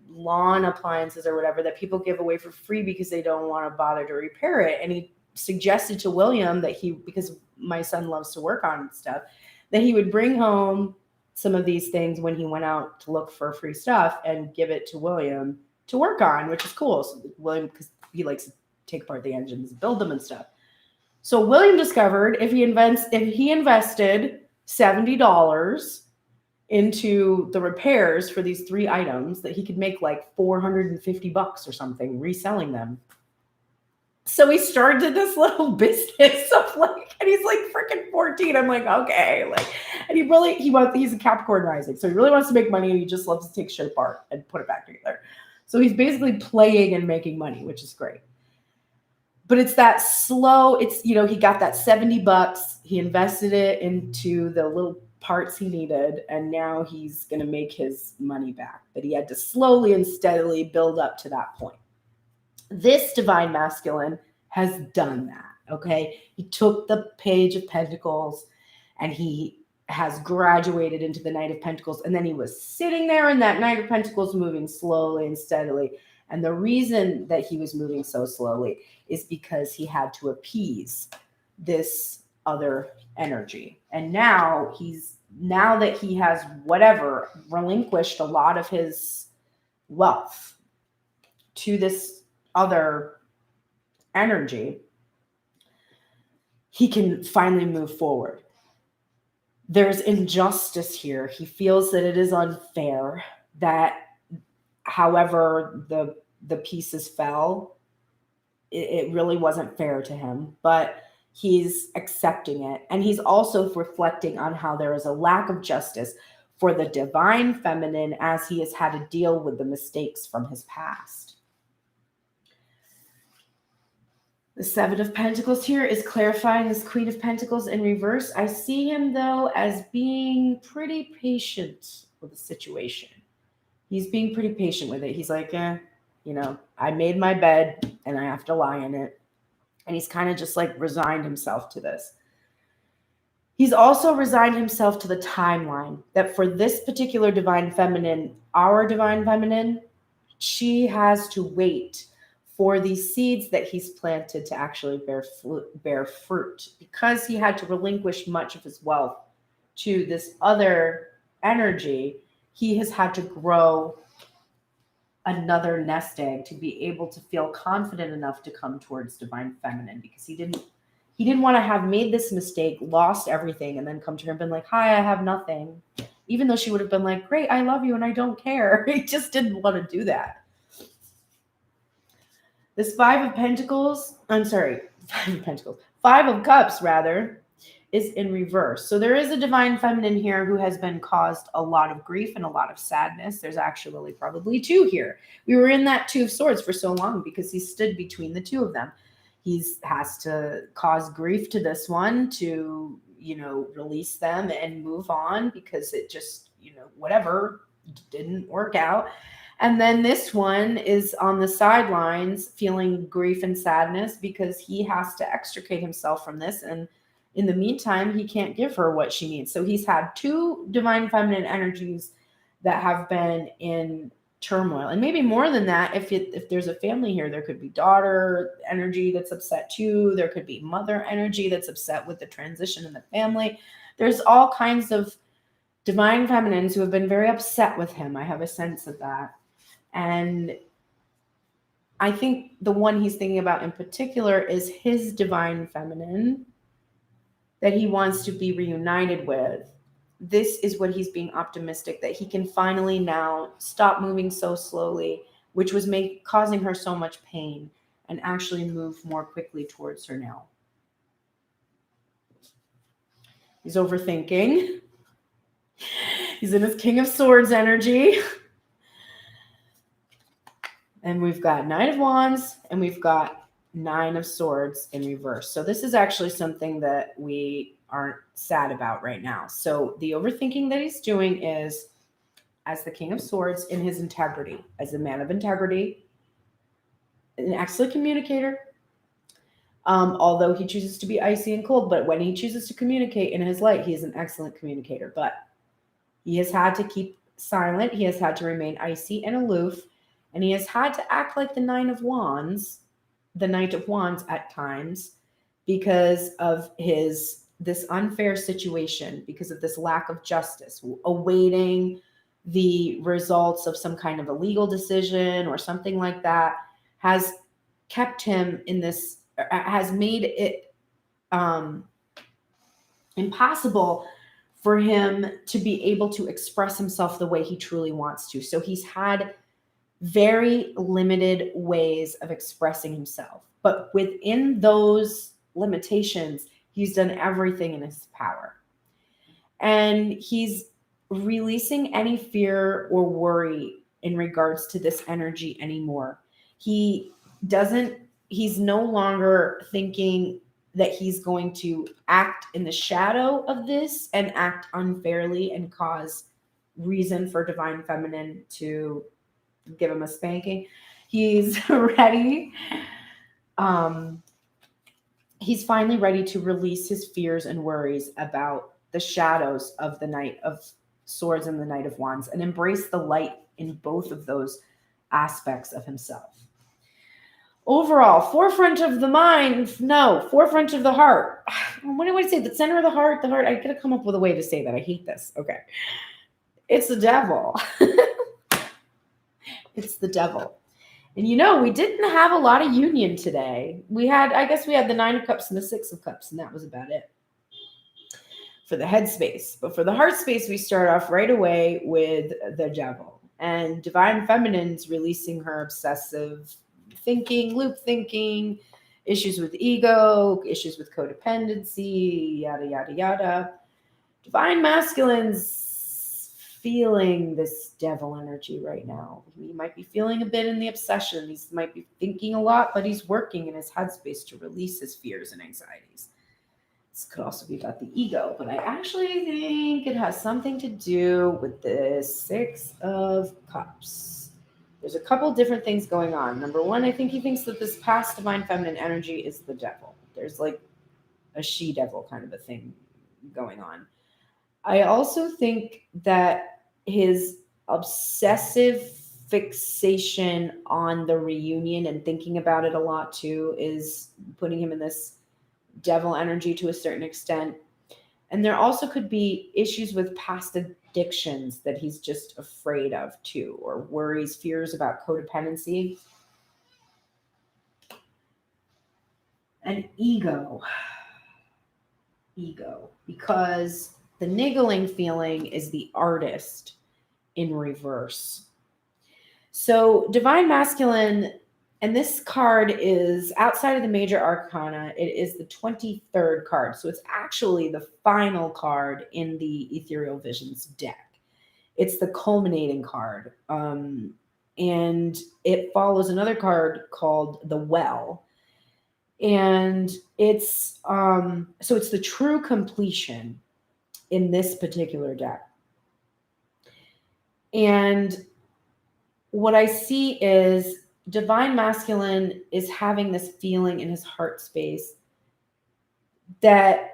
lawn appliances or whatever that people give away for free because they don't want to bother to repair it. And he suggested to William that because my son loves to work on stuff, that he would bring home some of these things when he went out to look for free stuff and give it to William to work on, which is cool. So William, because he likes to take apart the engines, build them and stuff. So William discovered if he invested $70 into the repairs for these 3 items, that he could make like $450 or something reselling them. So he started this little business of like, and he's like freaking 14. I'm like, okay, like, and he's a Capricorn rising, so he really wants to make money, and he just loves to take shit apart and put it back together. So he's basically playing and making money, which is great. But it's that slow, he got that $70, he invested it into the little parts he needed, and now he's going to make his money back. But he had to slowly and steadily build up to that point. This divine masculine has done that, okay? He took the Page of Pentacles and he has graduated into the Knight of Pentacles, and then he was sitting there in that Knight of Pentacles moving slowly and steadily. And the reason that he was moving so slowly is because he had to appease this other energy. And now that he has relinquished a lot of his wealth to this other energy, he can finally move forward. There's injustice here. He feels that it is unfair, that however the pieces fell, it really wasn't fair to him, but he's accepting it. And he's also reflecting on how there is a lack of justice for the divine feminine as he has had to deal with the mistakes from his past. The Seven of Pentacles here is clarifying this Queen of Pentacles in reverse. I see him, though, as being pretty patient with the situation. He's being pretty patient with it. He's like, I made my bed and I have to lie in it. And he's kind of just like resigned himself to this. He's also resigned himself to the timeline that for this particular divine feminine, our divine feminine, she has to wait for these seeds that he's planted to actually bear fruit, because he had to relinquish much of his wealth to this other energy. He has had to grow another nest egg to be able to feel confident enough to come towards divine feminine, because he didn't want to have made this mistake, lost everything, and then come to her and been like, hi, I have nothing. Even though she would have been like, great, I love you and I don't care. He just didn't want to do that. This Five of Cups, rather, is in reverse. So there is a divine feminine here who has been caused a lot of grief and a lot of sadness. There's actually probably 2 here. We were in that 2 of Swords for so long because he stood between the 2 of them. He has to cause grief to this one to, release them and move on because it just, whatever, didn't work out. And then this one is on the sidelines feeling grief and sadness because he has to extricate himself from this. And in the meantime, he can't give her what she needs. So he's had 2 divine feminine energies that have been in turmoil. And maybe more than that, if there's a family here, there could be daughter energy that's upset too. There could be mother energy that's upset with the transition in the family. There's all kinds of divine feminines who have been very upset with him. I have a sense of that. And I think the one he's thinking about in particular is his divine feminine that he wants to be reunited with. This is what he's being optimistic, that he can finally now stop moving so slowly, which was causing her so much pain, and actually move more quickly towards her now. He's overthinking. He's in his King of Swords energy. And we've got Knight of Wands and we've got 9 of Swords in reverse. So this is actually something that we aren't sad about right now. So the overthinking that he's doing is, as the King of Swords, in his integrity, as a man of integrity, an excellent communicator, although he chooses to be icy and cold. But when he chooses to communicate in his light, he is an excellent communicator. But he has had to keep silent. He has had to remain icy and aloof. And he has had to act like the Knight of Wands at times because of this unfair situation, because of this lack of justice, awaiting the results of some kind of a legal decision or something like that, has kept him in this, has made it impossible for him to be able to express himself the way he truly wants to. So he's had very limited ways of expressing himself. But within those limitations, he's done everything in his power. And he's releasing any fear or worry in regards to this energy anymore. He's no longer thinking that he's going to act in the shadow of this and act unfairly and cause reason for divine feminine to give him a spanking. He's ready. He's finally ready to release his fears and worries about the shadows of the Knight of Swords and the Knight of Wands and embrace the light in both of those aspects of himself. Overall, forefront of the mind, no, forefront of the heart. What do I say? The center of the heart, I gotta come up with a way to say that. I hate this. Okay. It's the devil. It's the devil. And we didn't have a lot of union today. We had the 9 of Cups and the 6 of Cups, and that was about it for the head space. But for the heart space, we start off right away with the devil. And divine feminine's releasing her obsessive thinking, loop thinking, issues with ego, issues with codependency, yada, yada, yada. Divine masculine's feeling this devil energy right now. He might be feeling a bit in the obsession. He might be thinking a lot, but he's working in his headspace to release his fears and anxieties. This could also be about the ego, but I actually think it has something to do with the 6 of Cups. There's a couple different things going on. Number one, I think he thinks that this past divine feminine energy is the devil. There's like a she-devil kind of a thing going on. I also think that his obsessive fixation on the reunion and thinking about it a lot too is putting him in this devil energy to a certain extent. And there also could be issues with past addictions that he's just afraid of too, or worries, fears about codependency. And ego, because the niggling feeling is the artist in reverse. So divine masculine, and this card is outside of the major arcana. It is the 23rd card. So it's actually the final card in the Ethereal Visions deck. It's the culminating card. And it follows another card called the Well. And it's so it's the true completion in this particular deck. And what I see is divine masculine is having this feeling in his heart space that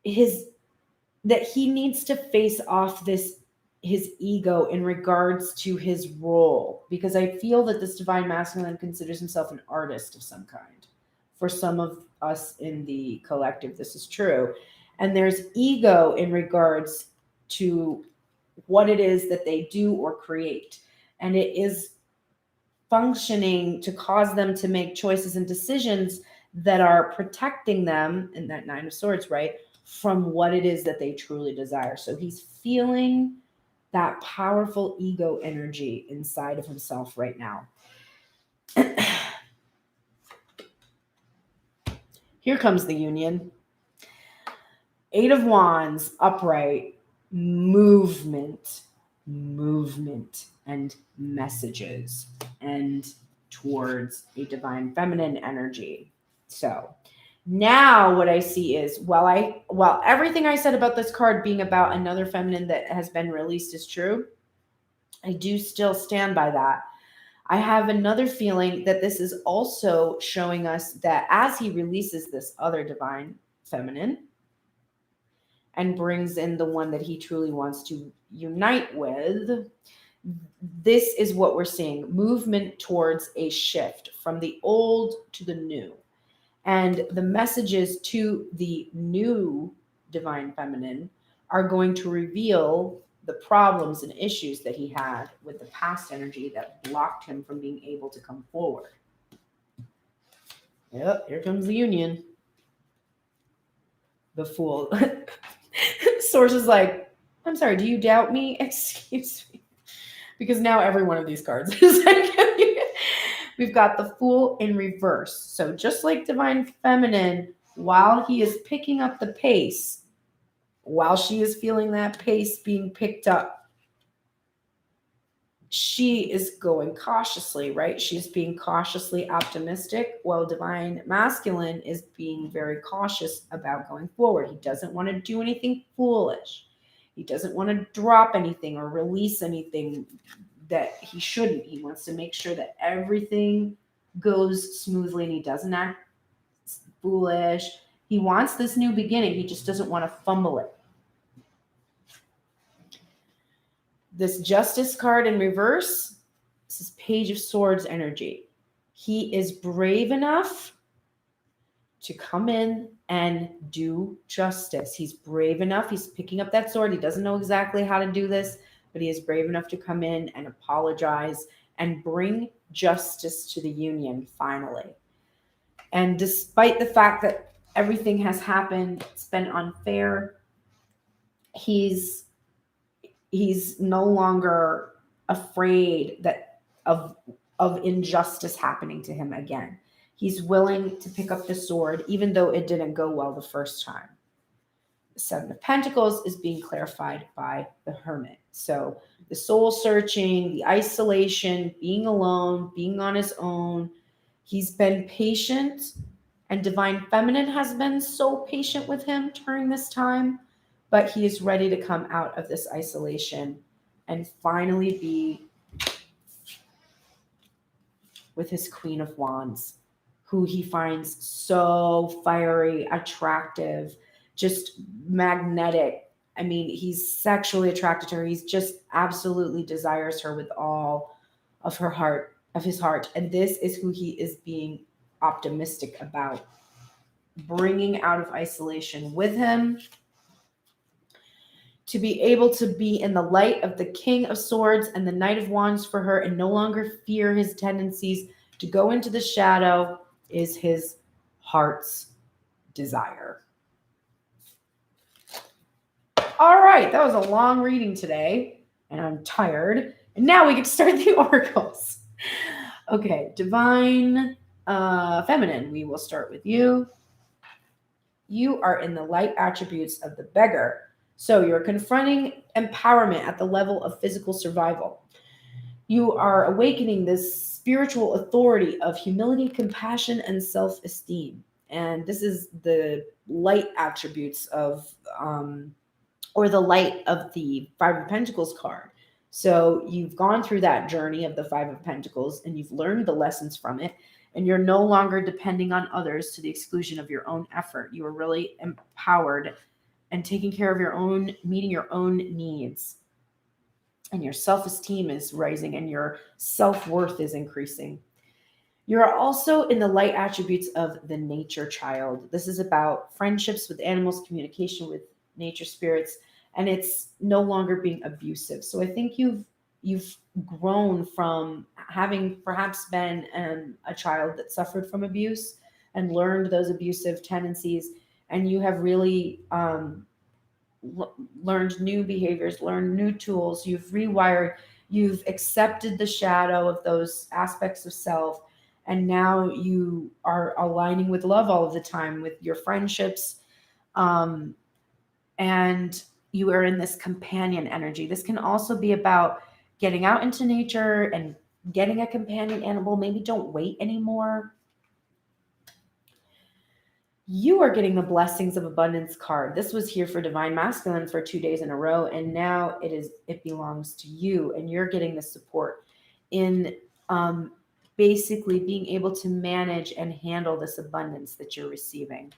he needs to face off his ego in regards to his role, because I feel that this divine masculine considers himself an artist of some kind. For some of us in the collective, this is true. And there's ego in regards to what it is that they do or create. And it is functioning to cause them to make choices and decisions that are protecting them, in that 9 of Swords, right, from what it is that they truly desire. So he's feeling that powerful ego energy inside of himself right now. Here comes the union. 8 of Wands, upright, movement, and messages, and towards a divine feminine energy. So now what I see is, while everything I said about this card being about another feminine that has been released is true, I do still stand by that. I have another feeling that this is also showing us that as he releases this other divine feminine and brings in the one that he truly wants to unite with, this is what we're seeing, movement towards a shift from the old to the new. And the messages to the new divine feminine are going to reveal the problems and issues that he had with the past energy that blocked him from being able to come forward. Yep, here comes the union. The Fool. Source is like, I'm sorry, do you doubt me? Excuse me. Because now every one of these cards is like, we've got the Fool in reverse. So just like divine feminine, while he is picking up the pace, while she is feeling that pace being picked up, she is going cautiously, right? She's being cautiously optimistic, while divine masculine is being very cautious about going forward. He doesn't want to do anything foolish. He doesn't want to drop anything or release anything that he shouldn't. He wants to make sure that everything goes smoothly and he doesn't act foolish. He wants this new beginning. He just doesn't want to fumble it. This Justice card in reverse, this is Page of Swords energy. He is brave enough to come in and do justice. He's brave enough. He's picking up that sword. He doesn't know exactly how to do this, but he is brave enough to come in and apologize and bring justice to the union finally. And despite the fact that everything has happened, it's been unfair, he's no longer afraid that of injustice happening to him again. He's willing to pick up the sword, even though it didn't go well the first time. The Seven of Pentacles is being clarified by the Hermit. So the soul searching, the isolation, being alone, being on his own. He's been patient, and divine feminine has been so patient with him during this time. But he is ready to come out of this isolation and finally be with his Queen of Wands, who he finds so fiery, attractive, just magnetic. I mean, he's sexually attracted to her. He's just absolutely desires her with all of her heart, of his heart. And this is who he is being optimistic about, bringing out of isolation with him, to be able to be in the light of the King of Swords and the Knight of Wands for her and no longer fear his tendencies to go into the shadow is his heart's desire. All right, that was a long reading today, and I'm tired. And now we get to start the oracles. Okay, divine feminine, we will start with you. You are in the light attributes of the beggar. So you're confronting empowerment at the level of physical survival. You are awakening this spiritual authority of humility, compassion, and self-esteem. And this is the light attributes of, or the light of the Five of Pentacles card. So you've gone through that journey of the Five of Pentacles and you've learned the lessons from it. And you're no longer depending on others to the exclusion of your own effort. You are really empowered and taking care of your own, meeting your own needs. And your self-esteem is rising and your self-worth is increasing. You're also in the light attributes of the nature child. This is about friendships with animals, communication with nature spirits, and it's no longer being abusive. So I think you've grown from having perhaps been a child that suffered from abuse and learned those abusive tendencies, and you have really learned new behaviors, learned new tools. You've rewired, you've accepted the shadow of those aspects of self, and now you are aligning with love all of the time with your friendships, and you are in this companion energy. This can also be about getting out into nature and getting a companion animal. Maybe don't wait anymore. You are getting the Blessings of Abundance card. This was here for Divine Masculine for 2 days in a row, and now it belongs to you, and you're getting the support in basically being able to manage and handle this abundance that you're receiving.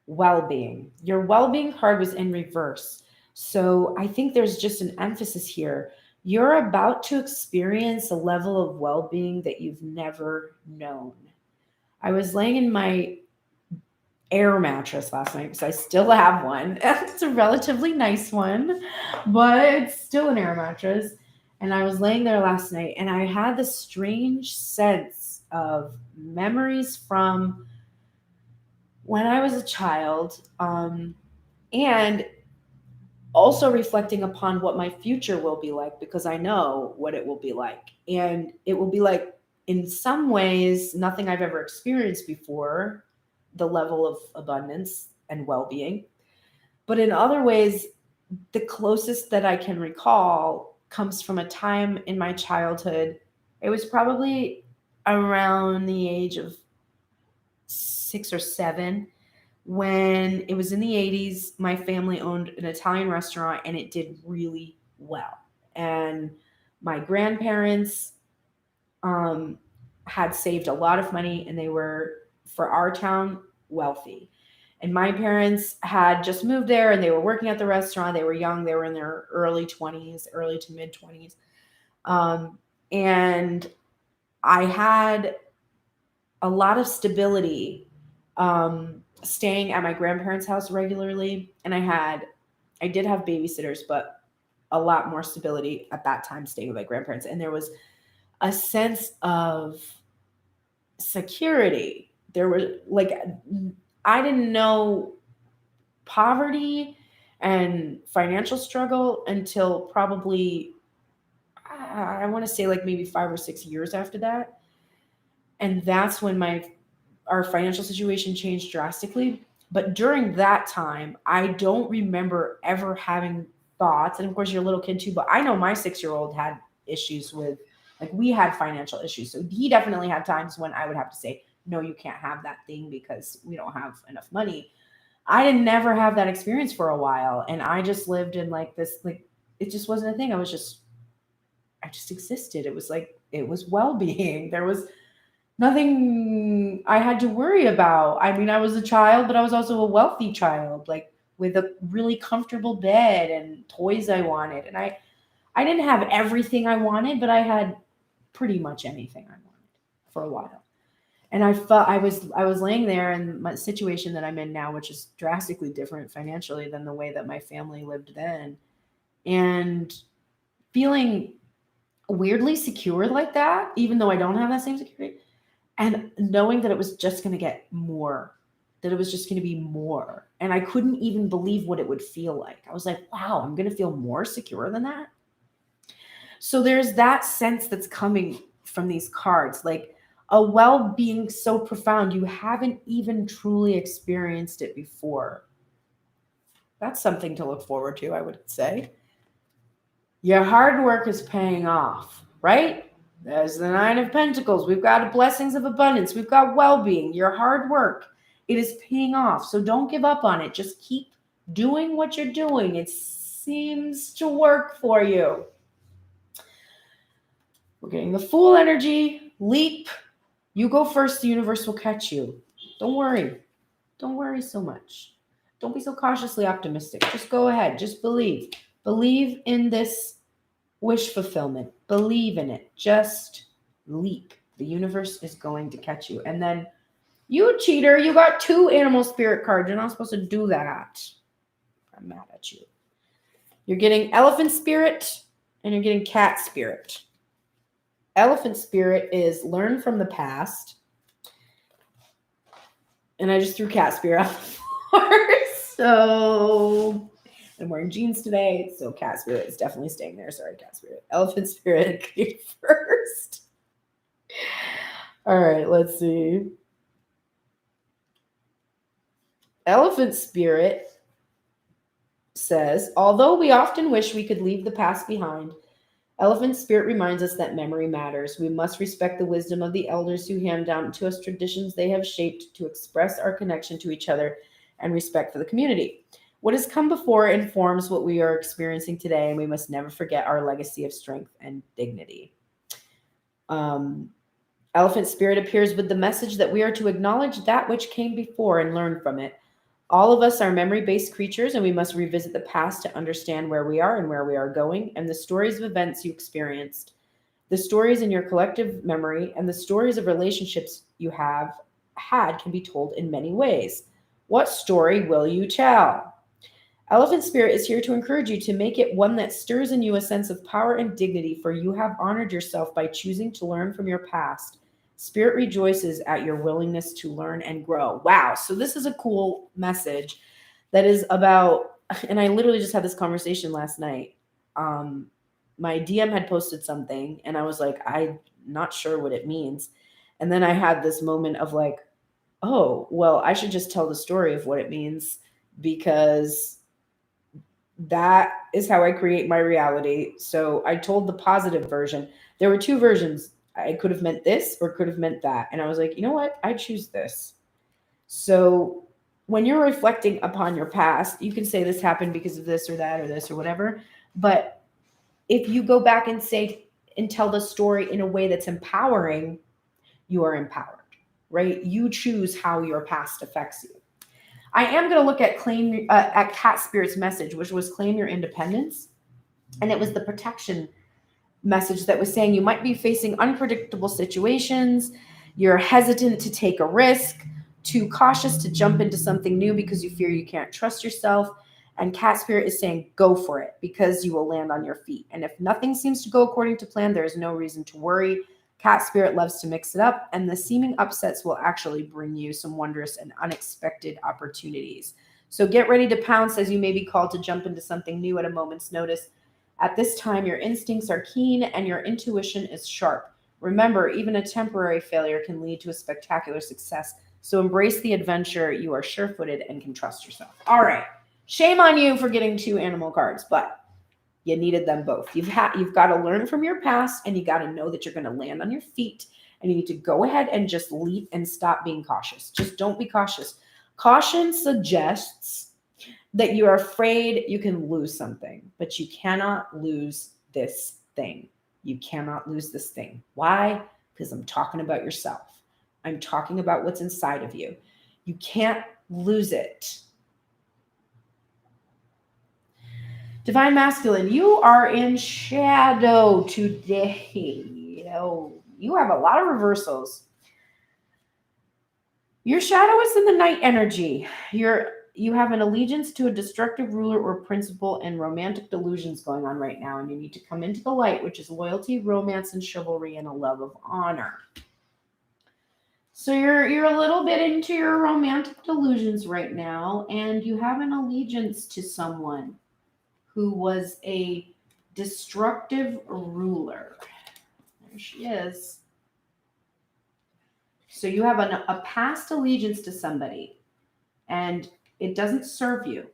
Well-being. Your well-being card was in reverse. So I think there's just an emphasis here. You're about to experience a level of well-being that you've never known. I was laying in my air mattress last night because I still have one. It's a relatively nice one, but it's still an air mattress. And I was laying there last night and I had this strange sense of memories from when I was a child, and also reflecting upon what my future will be like, because I know what it will be like. And it will be like, in some ways, nothing I've ever experienced before, the level of abundance and well-being. But in other ways, the closest that I can recall comes from a time in my childhood. It was probably around the age of 6 or 7, when it was in the 80s. My family owned an Italian restaurant and it did really well. And my grandparents had saved a lot of money and they were, for our town, wealthy. And my parents had just moved there and they were working at the restaurant. They were young. They were in their early 20s, early to mid 20s. And I had a lot of stability staying at my grandparents' house regularly. And I did have babysitters, but a lot more stability at that time staying with my grandparents. And there was a sense of security. There was I didn't know poverty and financial struggle until probably, I want to say maybe 5 or 6 years after that. And that's when our financial situation changed drastically. But during that time, I don't remember ever having thoughts. And of course, you're a little kid too, but I know my 6-year-old had issues with, we had financial issues. So he definitely had times when I would have to say, no, you can't have that thing because we don't have enough money. I didn't never have that experience for a while. And I just lived in this, it just wasn't a thing. I just existed. It was well-being. There was nothing I had to worry about. I mean, I was a child, but I was also a wealthy child, with a really comfortable bed and toys I wanted. And I didn't have everything I wanted, but I had pretty much anything I wanted for a while. And I felt I was laying there in my situation that I'm in now, which is drastically different financially than the way that my family lived then, and feeling weirdly secure like that, even though I don't have that same security. And knowing that it was just going to get more, that it was just going to be more. And I couldn't even believe what it would feel like. I was like, wow, I'm going to feel more secure than that. So there's that sense that's coming from these cards, a well-being so profound you haven't even truly experienced it before. That's something to look forward to, I would say. Your hard work is paying off, right? There's the 9 of Pentacles. We've got blessings of abundance. We've got well-being. Your hard work, it is paying off. So don't give up on it. Just keep doing what you're doing. It seems to work for you. We're getting the Fool energy. Leap. You go first. The universe will catch you. Don't worry. Don't worry so much. Don't be so cautiously optimistic. Just go ahead. Just believe. Believe in this wish fulfillment. Believe in it. Just leap. The universe is going to catch you. And then, you cheater, you got 2 animal spirit cards. You're not supposed to do that. I'm mad at you. You're getting elephant spirit and you're getting cat spirit. Elephant spirit is learn from the past. And I just threw cat spirit out the floor. So I'm wearing jeans today. So cat spirit is definitely staying there. Sorry, cat spirit. Elephant spirit came first. All right, let's see. Elephant spirit says, although we often wish we could leave the past behind, elephant spirit reminds us that memory matters. We must respect the wisdom of the elders who hand down to us traditions they have shaped to express our connection to each other and respect for the community. What has come before informs what we are experiencing today, and we must never forget our legacy of strength and dignity. Elephant Spirit appears with the message that we are to acknowledge that which came before and learn from it. All of us are memory-based creatures, and we must revisit the past to understand where we are and where we are going, and the stories of events you experienced, the stories in your collective memory, and the stories of relationships you have had can be told in many ways. What story will you tell? Elephant Spirit is here to encourage you to make it one that stirs in you a sense of power and dignity, for you have honored yourself by choosing to learn from your past. Spirit rejoices at your willingness to learn and grow. Wow. So this is a cool message that is about, and I literally just had this conversation last night. My DM had posted something and I was like, I'm not sure what it means. And then I had this moment of like, oh, well, I should just tell the story of what it means, because that is how I create my reality. So I told the positive version. There were two versions. I could have meant this or could have meant that. And I was like, you know what? I choose this. So when you're reflecting upon your past, you can say this happened because of this or that or this or whatever. But if you go back and say and tell the story in a way that's empowering, you are empowered, right? You choose how your past affects you. I am going to look at Cat Spirit's message, which was claim your independence. And it was the protection message that was saying you might be facing unpredictable situations. You're hesitant to take a risk, too cautious to jump into something new because you fear you can't trust yourself. And Cat Spirit is saying, go for it, because you will land on your feet. And if nothing seems to go according to plan, there is no reason to worry. Cat Spirit loves to mix it up, and the seeming upsets will actually bring you some wondrous and unexpected opportunities. So get ready to pounce, as you may be called to jump into something new at a moment's notice. At this time, your instincts are keen and your intuition is sharp. Remember, even a temporary failure can lead to a spectacular success. So embrace the adventure. You are sure-footed and can trust yourself. All right. Shame on you for getting 2 animal cards, but you needed them both. You've got to learn from your past, and you got to know that you're going to land on your feet, and you need to go ahead and just leap and stop being cautious. Just don't be cautious. Caution suggests that you're afraid you can lose something, but you cannot lose this thing. You cannot lose this thing. Why? Because I'm talking about yourself. I'm talking about what's inside of you. You can't lose it. Divine Masculine, you are in shadow today. Oh, you have a lot of reversals. Your shadow is in the night energy. You have an allegiance to a destructive ruler or principle and romantic delusions going on right now, and you need to come into the light, which is loyalty, romance, and chivalry, and a love of honor. So you're a little bit into your romantic delusions right now, and you have an allegiance to someone who was a destructive ruler. There she is. So you have a past allegiance to somebody, and it doesn't serve you.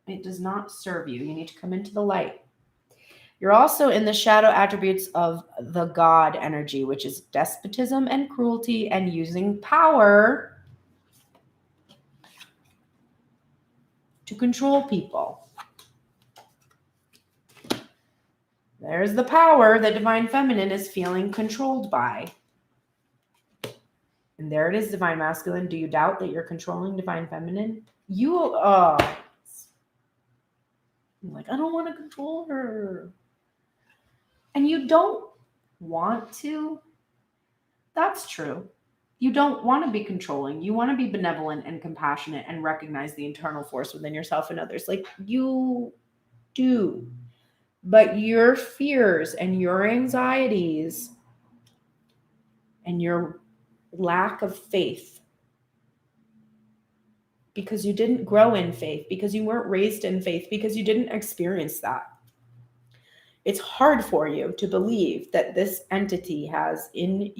It does not serve you. You need to come into the light. You're also in the shadow attributes of the God energy, which is despotism and cruelty and using power to control people. There's the power that Divine Feminine is feeling controlled by. And there it is, Divine Masculine. Do you doubt that you're controlling Divine Feminine? You're like, I don't want to control her. And you don't want to. That's true. You don't want to be controlling. You want to be benevolent and compassionate and recognize the internal force within yourself and others. Like you do. But your fears and your anxieties and your lack of faith, because you didn't grow in faith, because you weren't raised in faith, because you didn't experience that. It's hard for you to believe that this entity has in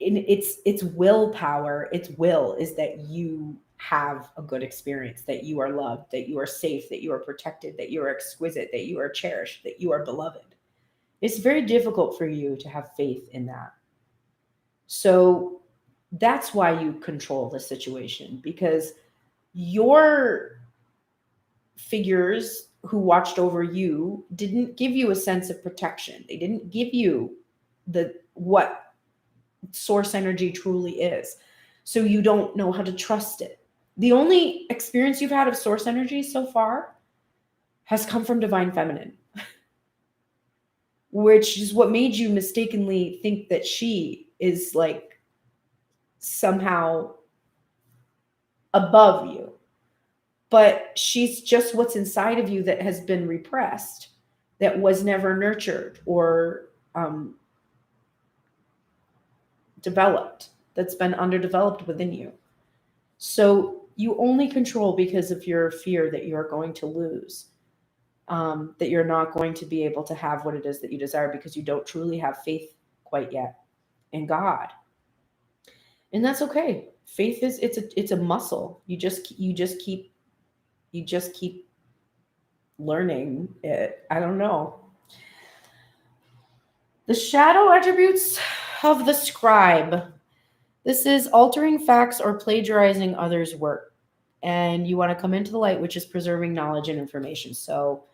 its willpower, its will is that you have a good experience, that you are loved, that you are safe, that you are protected, that you are exquisite, that you are cherished, that you are beloved. It's very difficult for you to have faith in that. So That's why you control the situation, because your figures who watched over you didn't give you a sense of protection. They didn't give you what source energy truly is. So you don't know how to trust it. The only experience you've had of source energy so far has come from divine feminine, which is what made you mistakenly think that she is like somehow above you. But she's just what's inside of you that has been repressed, that was never nurtured or developed, that's been underdeveloped within you. So you only control because of your fear that you're going to lose, that you're not going to be able to have what it is that you desire, because you don't truly have faith quite yet in God. And that's okay. Faith is it's a muscle. You just keep learning it. I don't know. The shadow attributes of the scribe. This is altering facts or plagiarizing others' work. And you want to come into the light, which is preserving knowledge and information. So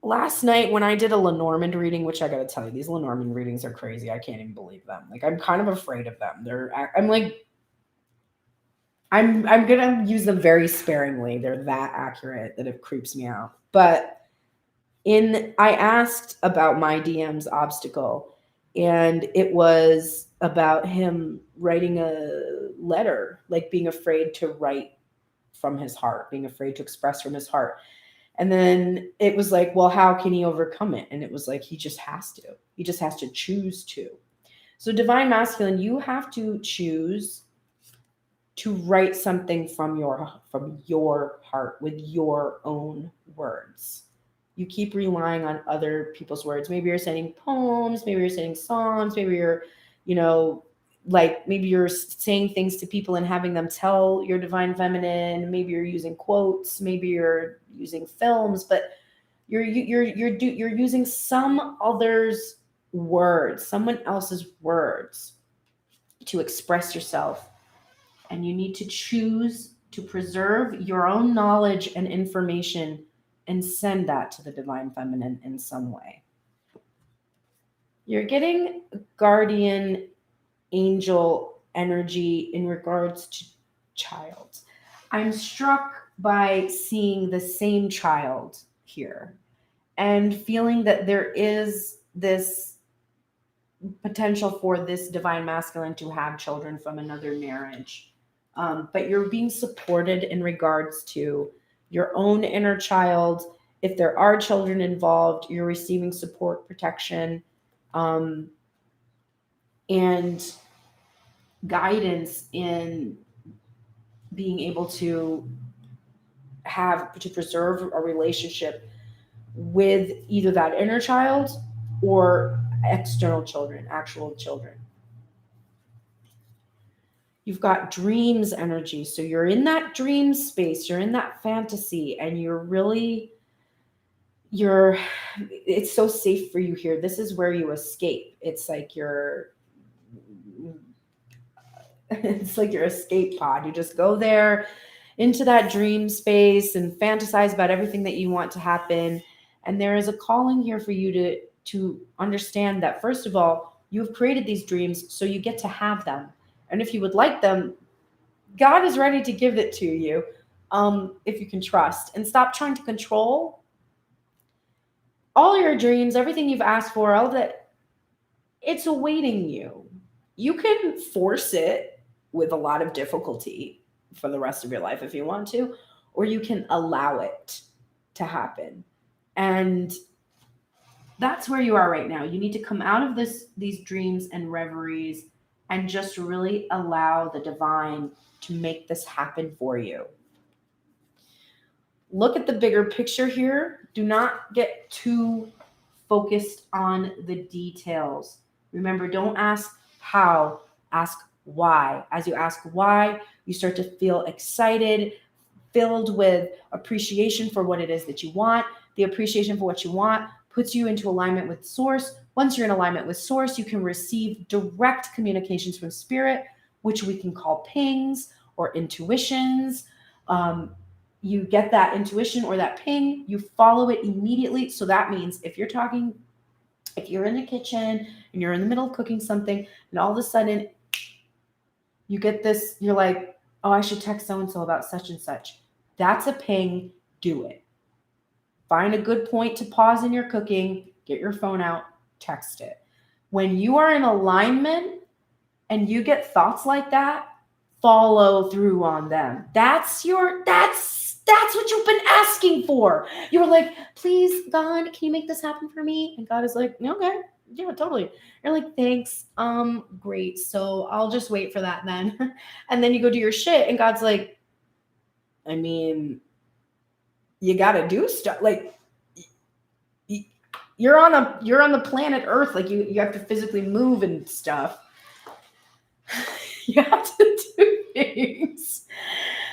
last night when I did a Lenormand reading, which I got to tell you, these Lenormand readings are crazy. I can't even believe them. Like, I'm kind of afraid of them. I'm going to use them very sparingly. They're that accurate that it creeps me out. But I asked about my DM's obstacle, and it was about him writing a letter, like being afraid to write from his heart, being afraid to express from his heart. And then it was like, well, how can he overcome it? And it was like, he just has to choose to. So divine masculine, you have to choose to write something from your heart with your own words. You keep relying on other people's words. Maybe you're sending poems, maybe you're sending songs, maybe you're, maybe you're saying things to people and having them tell your divine feminine. Maybe you're using quotes, maybe you're using films, but you're using some other's words, someone else's words to express yourself. And you need to choose to preserve your own knowledge and information and send that to the divine feminine in some way. You're getting guardian angel energy in regards to child. I'm struck by seeing the same child here and feeling that there is this potential for this divine masculine to have children from another marriage. But you're being supported in regards to your own inner child. If there are children involved, you're receiving support, protection, and guidance in being able to preserve a relationship with either that inner child or external children, actual children. You've got dreams energy. So you're in that dream space, you're in that fantasy, and it's so safe for you here. This is where you escape. It's like your escape pod. You just go there into that dream space and fantasize about everything that you want to happen. And there is a calling here for you to understand that, first of all, you've created these dreams, so you get to have them. And if you would like them, God is ready to give it to you, if you can trust and stop trying to control all your dreams, everything you've asked for, all that. It's awaiting you. You can force it with a lot of difficulty for the rest of your life if you want to, or you can allow it to happen. And that's where you are right now. You need to come out of these dreams and reveries and just really allow the divine to make this happen for you. Look at the bigger picture here. Do not get too focused on the details. Remember, don't ask how, ask why. As you ask why, you start to feel excited, filled with appreciation for what it is that you want. The appreciation for what you want puts you into alignment with source. Once you're in alignment with source, you can receive direct communications from spirit, which we can call pings or intuitions. You get that intuition or that ping, you follow it immediately. So that means if you're in the kitchen and you're in the middle of cooking something and all of a sudden you get this, you're like, oh, I should text so-and-so about such and such. That's a ping. Do it. Find a good point to pause in your cooking, get your phone out, text it. When you are in alignment and you get thoughts like that, follow through on them. That's what you've been asking for. You were like, please, God, can you make this happen for me? And God is like, okay, yeah, totally. You're like, thanks. Great. So I'll just wait for that then. And then you go do your shit and God's like, I mean, you got to do stuff. Like you're on the planet Earth. Like you have to physically move and stuff. You have to do things.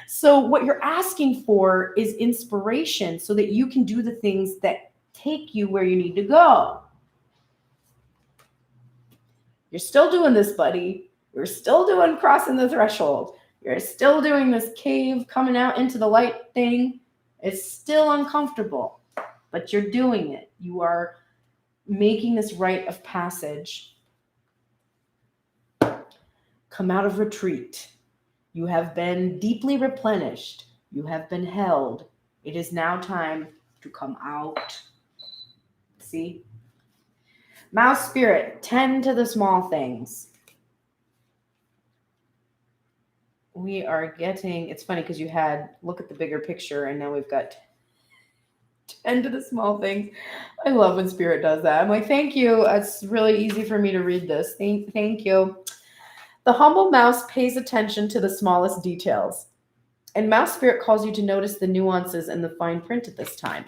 So what you're asking for is inspiration so that you can do the things that take you where you need to go. You're still doing this, buddy. You're still doing crossing the threshold. You're still doing this cave coming out into the light thing. It's still uncomfortable, but you're doing it. You are making this rite of passage. Come out of retreat. You have been deeply replenished. You have been held. It is now time to come out. See? Mouse spirit, tend to the small things. We are getting, it's funny because you had, look at the bigger picture, and now we've got tend to the small things. I love when spirit does that. I'm like, thank you. It's really easy for me to read this. Thank you. The humble mouse pays attention to the smallest details, and mouse spirit calls you to notice the nuances and the fine print at this time.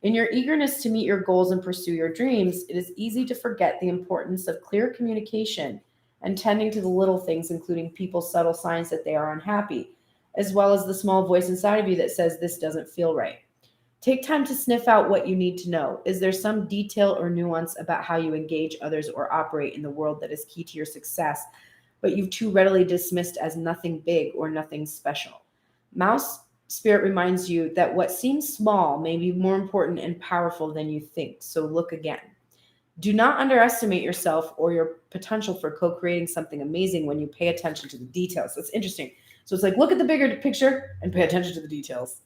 In your eagerness to meet your goals and pursue your dreams, it is easy to forget the importance of clear communication and tending to the little things, including people's subtle signs that they are unhappy, as well as the small voice inside of you that says this doesn't feel right. Take time to sniff out what you need to know. Is there some detail or nuance about how you engage others or operate in the world that is key to your success, but you've too readily dismissed as nothing big or nothing special? Mouse spirit reminds you that what seems small may be more important and powerful than you think, so look again. Do not underestimate yourself or your potential for co-creating something amazing when you pay attention to the details. That's interesting. So it's like, look at the bigger picture and pay attention to the details.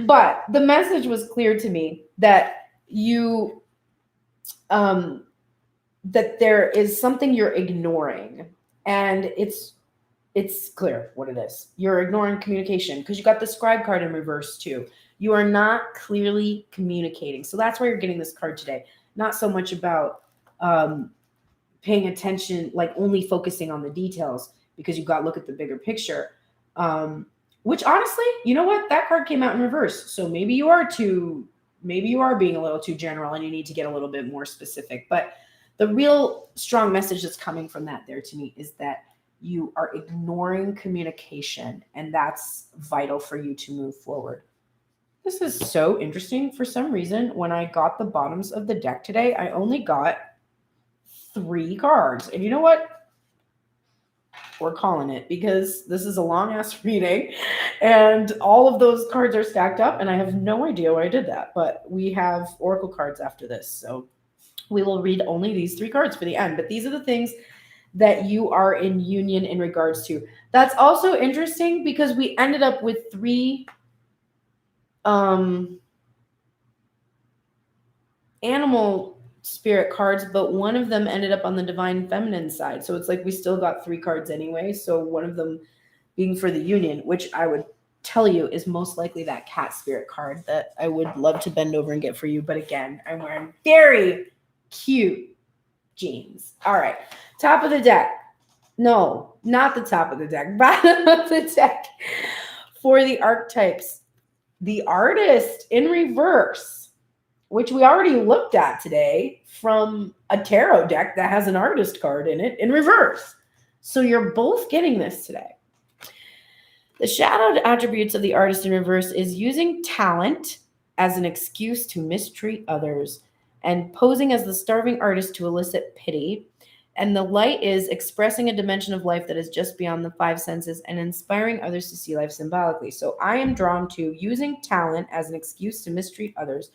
But the message was clear to me that you, that there is something you're ignoring, and it's clear what it is. You're ignoring communication because you got the scribe card in reverse too. You are not clearly communicating. So that's why you're getting this card today. Not so much about paying attention, like only focusing on the details, because you got to look at the bigger picture. Which honestly, you know what? That card came out in reverse. So maybe you are being a little too general and you need to get a little bit more specific. But the real strong message that's coming from that there to me is that you are ignoring communication, and that's vital for you to move forward. This is so interesting. For some reason, when I got the bottoms of the deck today, I only got 3 cards. And you know what? We're calling it, because this is a long ass reading and all of those cards are stacked up, and I have no idea why I did that, but we have oracle cards after this. So we will read only these 3 cards for the end, but these are the things that you are in union in regards to. That's also interesting because we ended up with 3 animal spirit cards, but one of them ended up on the divine feminine side. So it's like we still got 3 cards anyway. So one of them being for the union, which I would tell you is most likely that cat spirit card that I would love to bend over and get for you. But again, I'm wearing very cute jeans. All right. Top of the deck. No, not the top of the deck. Bottom of the deck for the archetypes. The artist in reverse, which we already looked at today from a tarot deck that has an artist card in it in reverse. So you're both getting this today. The shadowed attributes of the artist in reverse is using talent as an excuse to mistreat others, and posing as the starving artist to elicit pity. And the light is expressing a dimension of life that is just beyond the five senses and inspiring others to see life symbolically. So I am drawn to using talent as an excuse to mistreat others,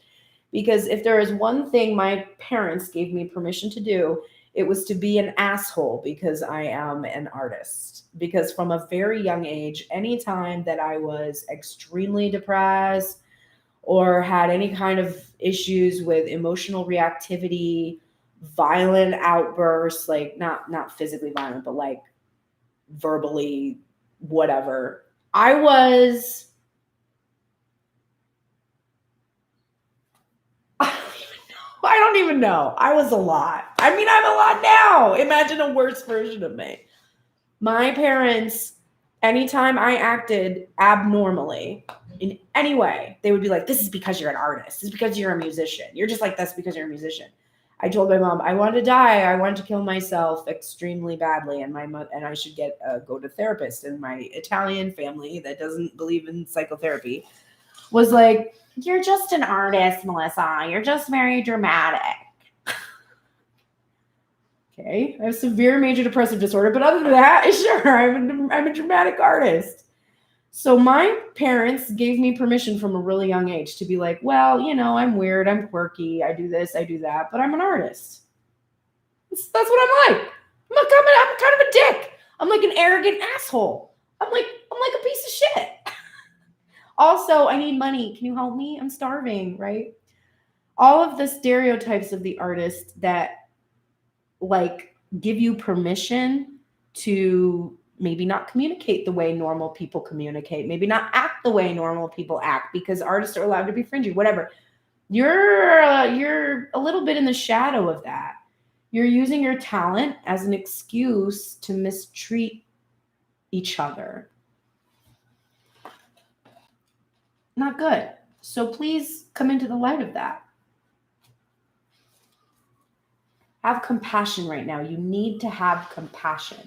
because if there is one thing my parents gave me permission to do, it was to be an asshole because I am an artist. Because from a very young age, anytime that I was extremely depressed or had any kind of issues with emotional reactivity, violent outbursts, like not physically violent, but like verbally, whatever, I don't even know. I was a lot. I mean, I'm a lot now. Imagine a worse version of me. My parents, anytime I acted abnormally in any way, they would be like, this is because you're an artist. This is because you're a musician. You're just like this because you're a musician. I told my mom I wanted to die. I wanted to kill myself extremely badly, and I should go to therapist. And my Italian family that doesn't believe in psychotherapy was like, you're just an artist, Melissa. You're just very dramatic. Okay, I have severe major depressive disorder, but other than that, sure, I'm a dramatic artist. So my parents gave me permission from a really young age to be like, well, I'm weird, I'm quirky, I do this, I do that, but I'm an artist. That's what I'm like. I'm kind of a dick. I'm like an arrogant asshole. I'm like a piece of shit. Also, I need money. Can you help me? I'm starving, right? All of the stereotypes of the artist that like give you permission to maybe not communicate the way normal people communicate, maybe not act the way normal people act, because artists are allowed to be fringy, whatever. You're a little bit in the shadow of that. You're using your talent as an excuse to mistreat each other. Not good. So please come into the light of that. Have compassion right now. You need to have compassion.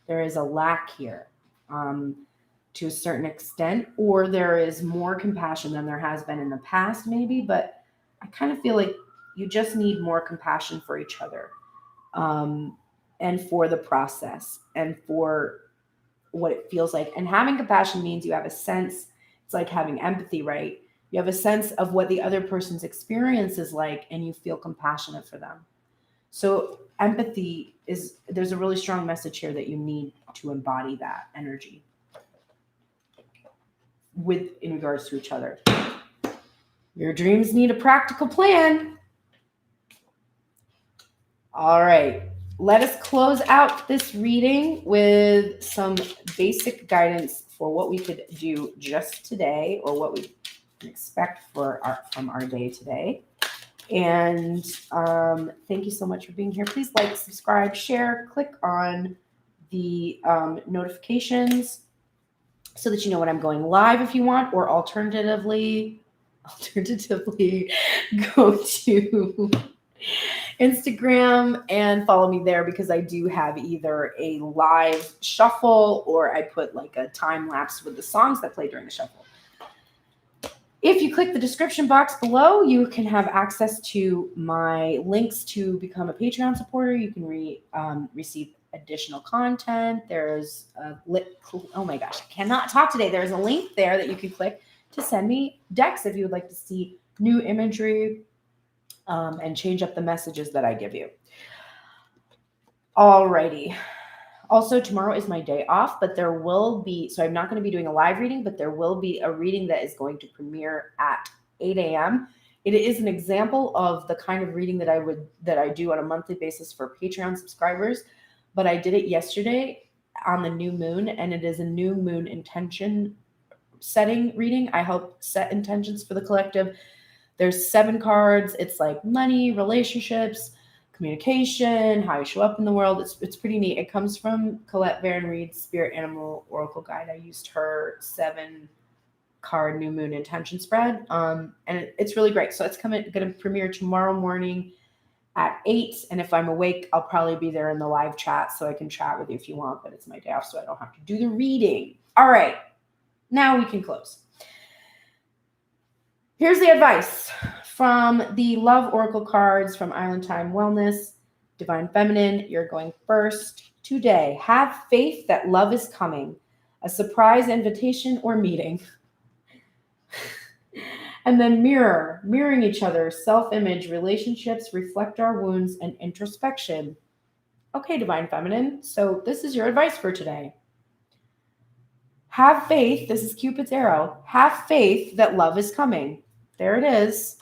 There is a lack here to a certain extent, or there is more compassion than there has been in the past, maybe, but I kind of feel like you just need more compassion for each other and for the process and for what it feels like. And having compassion means you have a sense, it's like having empathy, right? You have a sense of what the other person's experience is like, and you feel compassionate for them. So empathy there's a really strong message here that you need to embody that energy in regards to each other. Your dreams need a practical plan. All right. Let us close out this reading with some basic guidance for what we could do just today, or what we can expect from our day today. And thank you so much for being here. Please like, subscribe, share, click on the notifications so that you know when I'm going live if you want, or alternatively go to Instagram and follow me there, because I do have either a live shuffle or I put like a time lapse with the songs that play during the shuffle. If you click the description box below, you can have access to my links to become a Patreon supporter. You can receive additional content. There's oh my gosh, I cannot talk today. There's a link there that you can click to send me decks if you would like to see new imagery and change up the messages that I give you. Alrighty. Also, tomorrow is my day off, but there will be, so I'm not going to be doing a live reading, but there will be a reading that is going to premiere at 8 a.m. It is an example of the kind of reading that I do on a monthly basis for Patreon subscribers, but I did it yesterday on the new moon, and it is a new moon intention setting reading. I help set intentions for the collective. There's 7 cards. It's like money, relationships, communication, how you show up in the world. It's pretty neat. It comes from Colette Baron Reed's Spirit Animal Oracle Guide. I used her 7-card new moon intention spread, and it's really great. So it's going to premiere tomorrow morning at 8, and if I'm awake, I'll probably be there in the live chat, so I can chat with you if you want, but it's my day off, so I don't have to do the reading. All right, now we can close. Here's the advice from the Love Oracle cards from Island Time Wellness. Divine Feminine, you're going first today. Have faith that love is coming. A surprise invitation or meeting. And then mirroring each other, self-image, relationships reflect our wounds, and introspection. Okay, Divine Feminine, so this is your advice for today. Have faith, this is Cupid's arrow, have faith that love is coming. There it is,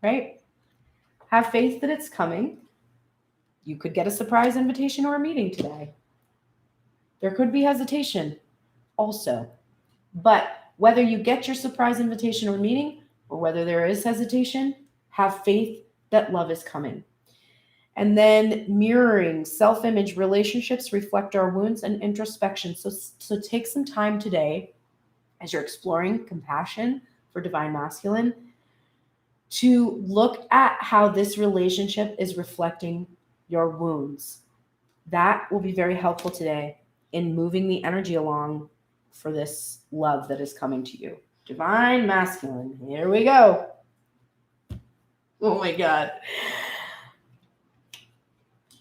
right? Have faith that it's coming. You could get a surprise invitation or a meeting today. There could be hesitation also, but whether you get your surprise invitation or meeting, or whether there is hesitation, have faith that love is coming. And then mirroring, self-image, relationships reflect our wounds, and introspection. So take some time today as you're exploring compassion for Divine Masculine to look at how this relationship is reflecting your wounds. That will be very helpful today in moving the energy along for this love that is coming to you. Divine Masculine, here we go. Oh my God.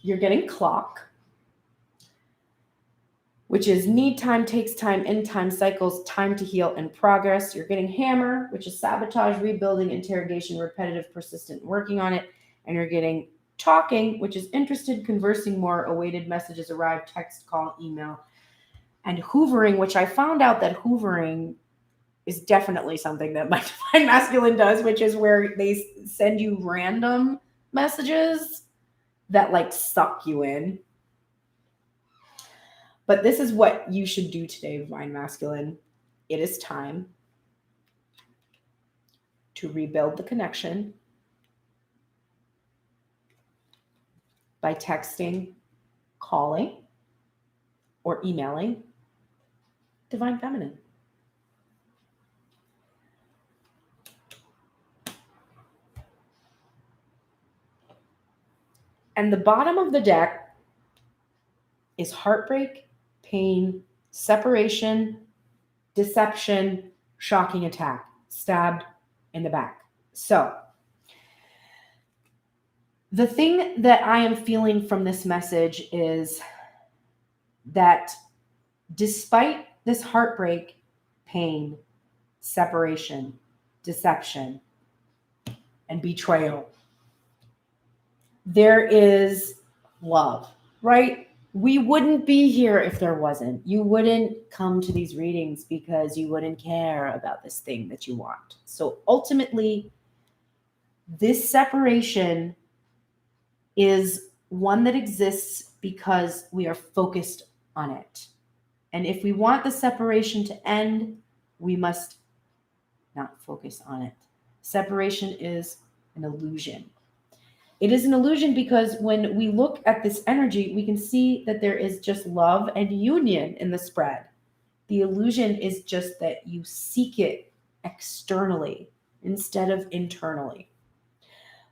You're getting clock, which is need time, takes time, end time, cycles, time to heal, and progress. You're getting hammer, which is sabotage, rebuilding, interrogation, repetitive, persistent, working on it. And you're getting talking, which is interested, conversing more, awaited, messages arrive, text, call, email. And hoovering, which I found out that hoovering is definitely something that my Divine Masculine does, which is where they send you random messages that like suck you in. But this is what you should do today, Divine Masculine. It is time to rebuild the connection by texting, calling, or emailing Divine Feminine. And the bottom of the deck is heartbreak, pain, separation, deception, shocking attack, stabbed in the back. So the thing that I am feeling from this message is that despite this heartbreak, pain, separation, deception, and betrayal, there is love, right? We wouldn't be here if there wasn't. You wouldn't come to these readings because you wouldn't care about this thing that you want. So ultimately, this separation is one that exists because we are focused on it. And if we want the separation to end, we must not focus on it. Separation is an illusion. It is an illusion because when we look at this energy, we can see that there is just love and union in the spread. The illusion is just that you seek it externally instead of internally.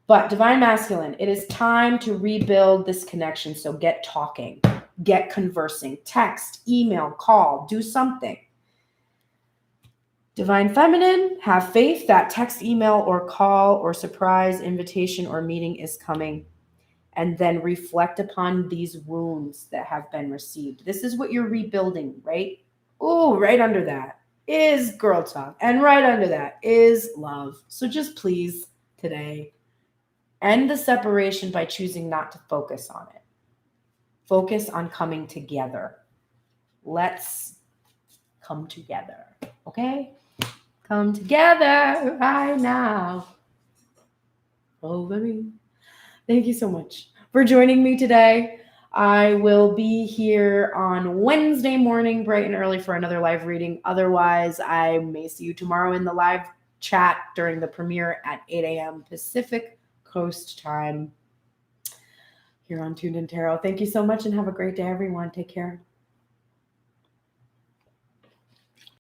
But Divine Masculine, it is time to rebuild this connection. So get talking, get conversing, text, email, call, do something. Divine Feminine, have faith that text, email, or call, or surprise invitation or meeting is coming. And then reflect upon these wounds that have been received. This is what you're rebuilding, right? Oh, right under that is girl talk. And right under that is love. So just please today, end the separation by choosing not to focus on it. Focus on coming together. Let's come together, okay? Come together right now. Over me. Thank you so much for joining me today. I will be here on Wednesday morning, bright and early, for another live reading. Otherwise, I may see you tomorrow in the live chat during the premiere at 8 a.m. Pacific Coast time here on Tuned In Tarot. Thank you so much and have a great day, everyone. Take care.